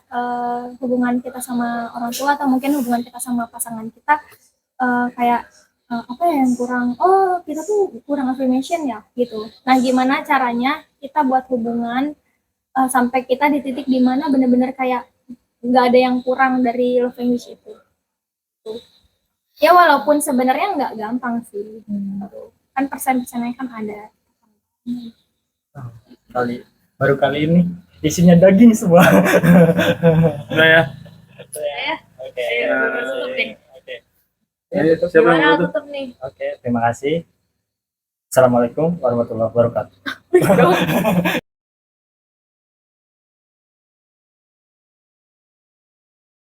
hubungan kita sama orang tua atau mungkin hubungan kita sama pasangan kita kayak apa ya yang kurang, oh kita tuh kurang affirmation ya gitu. Nah gimana caranya kita buat hubungan sampai kita di titik dimana bener-bener kayak nggak ada yang kurang dari love language itu. Tuh. Ya walaupun sebenarnya nggak gampang sih, kan persen-persennya kan ada.
Baru kali ini isinya daging semua.
Udah ya.
Ya,
Oke.
tutup deh.
Oke.
Siapa yang
Gimana
tutup?
tutup nih?
Oke, terima kasih. Assalamualaikum warahmatullahi wabarakatuh.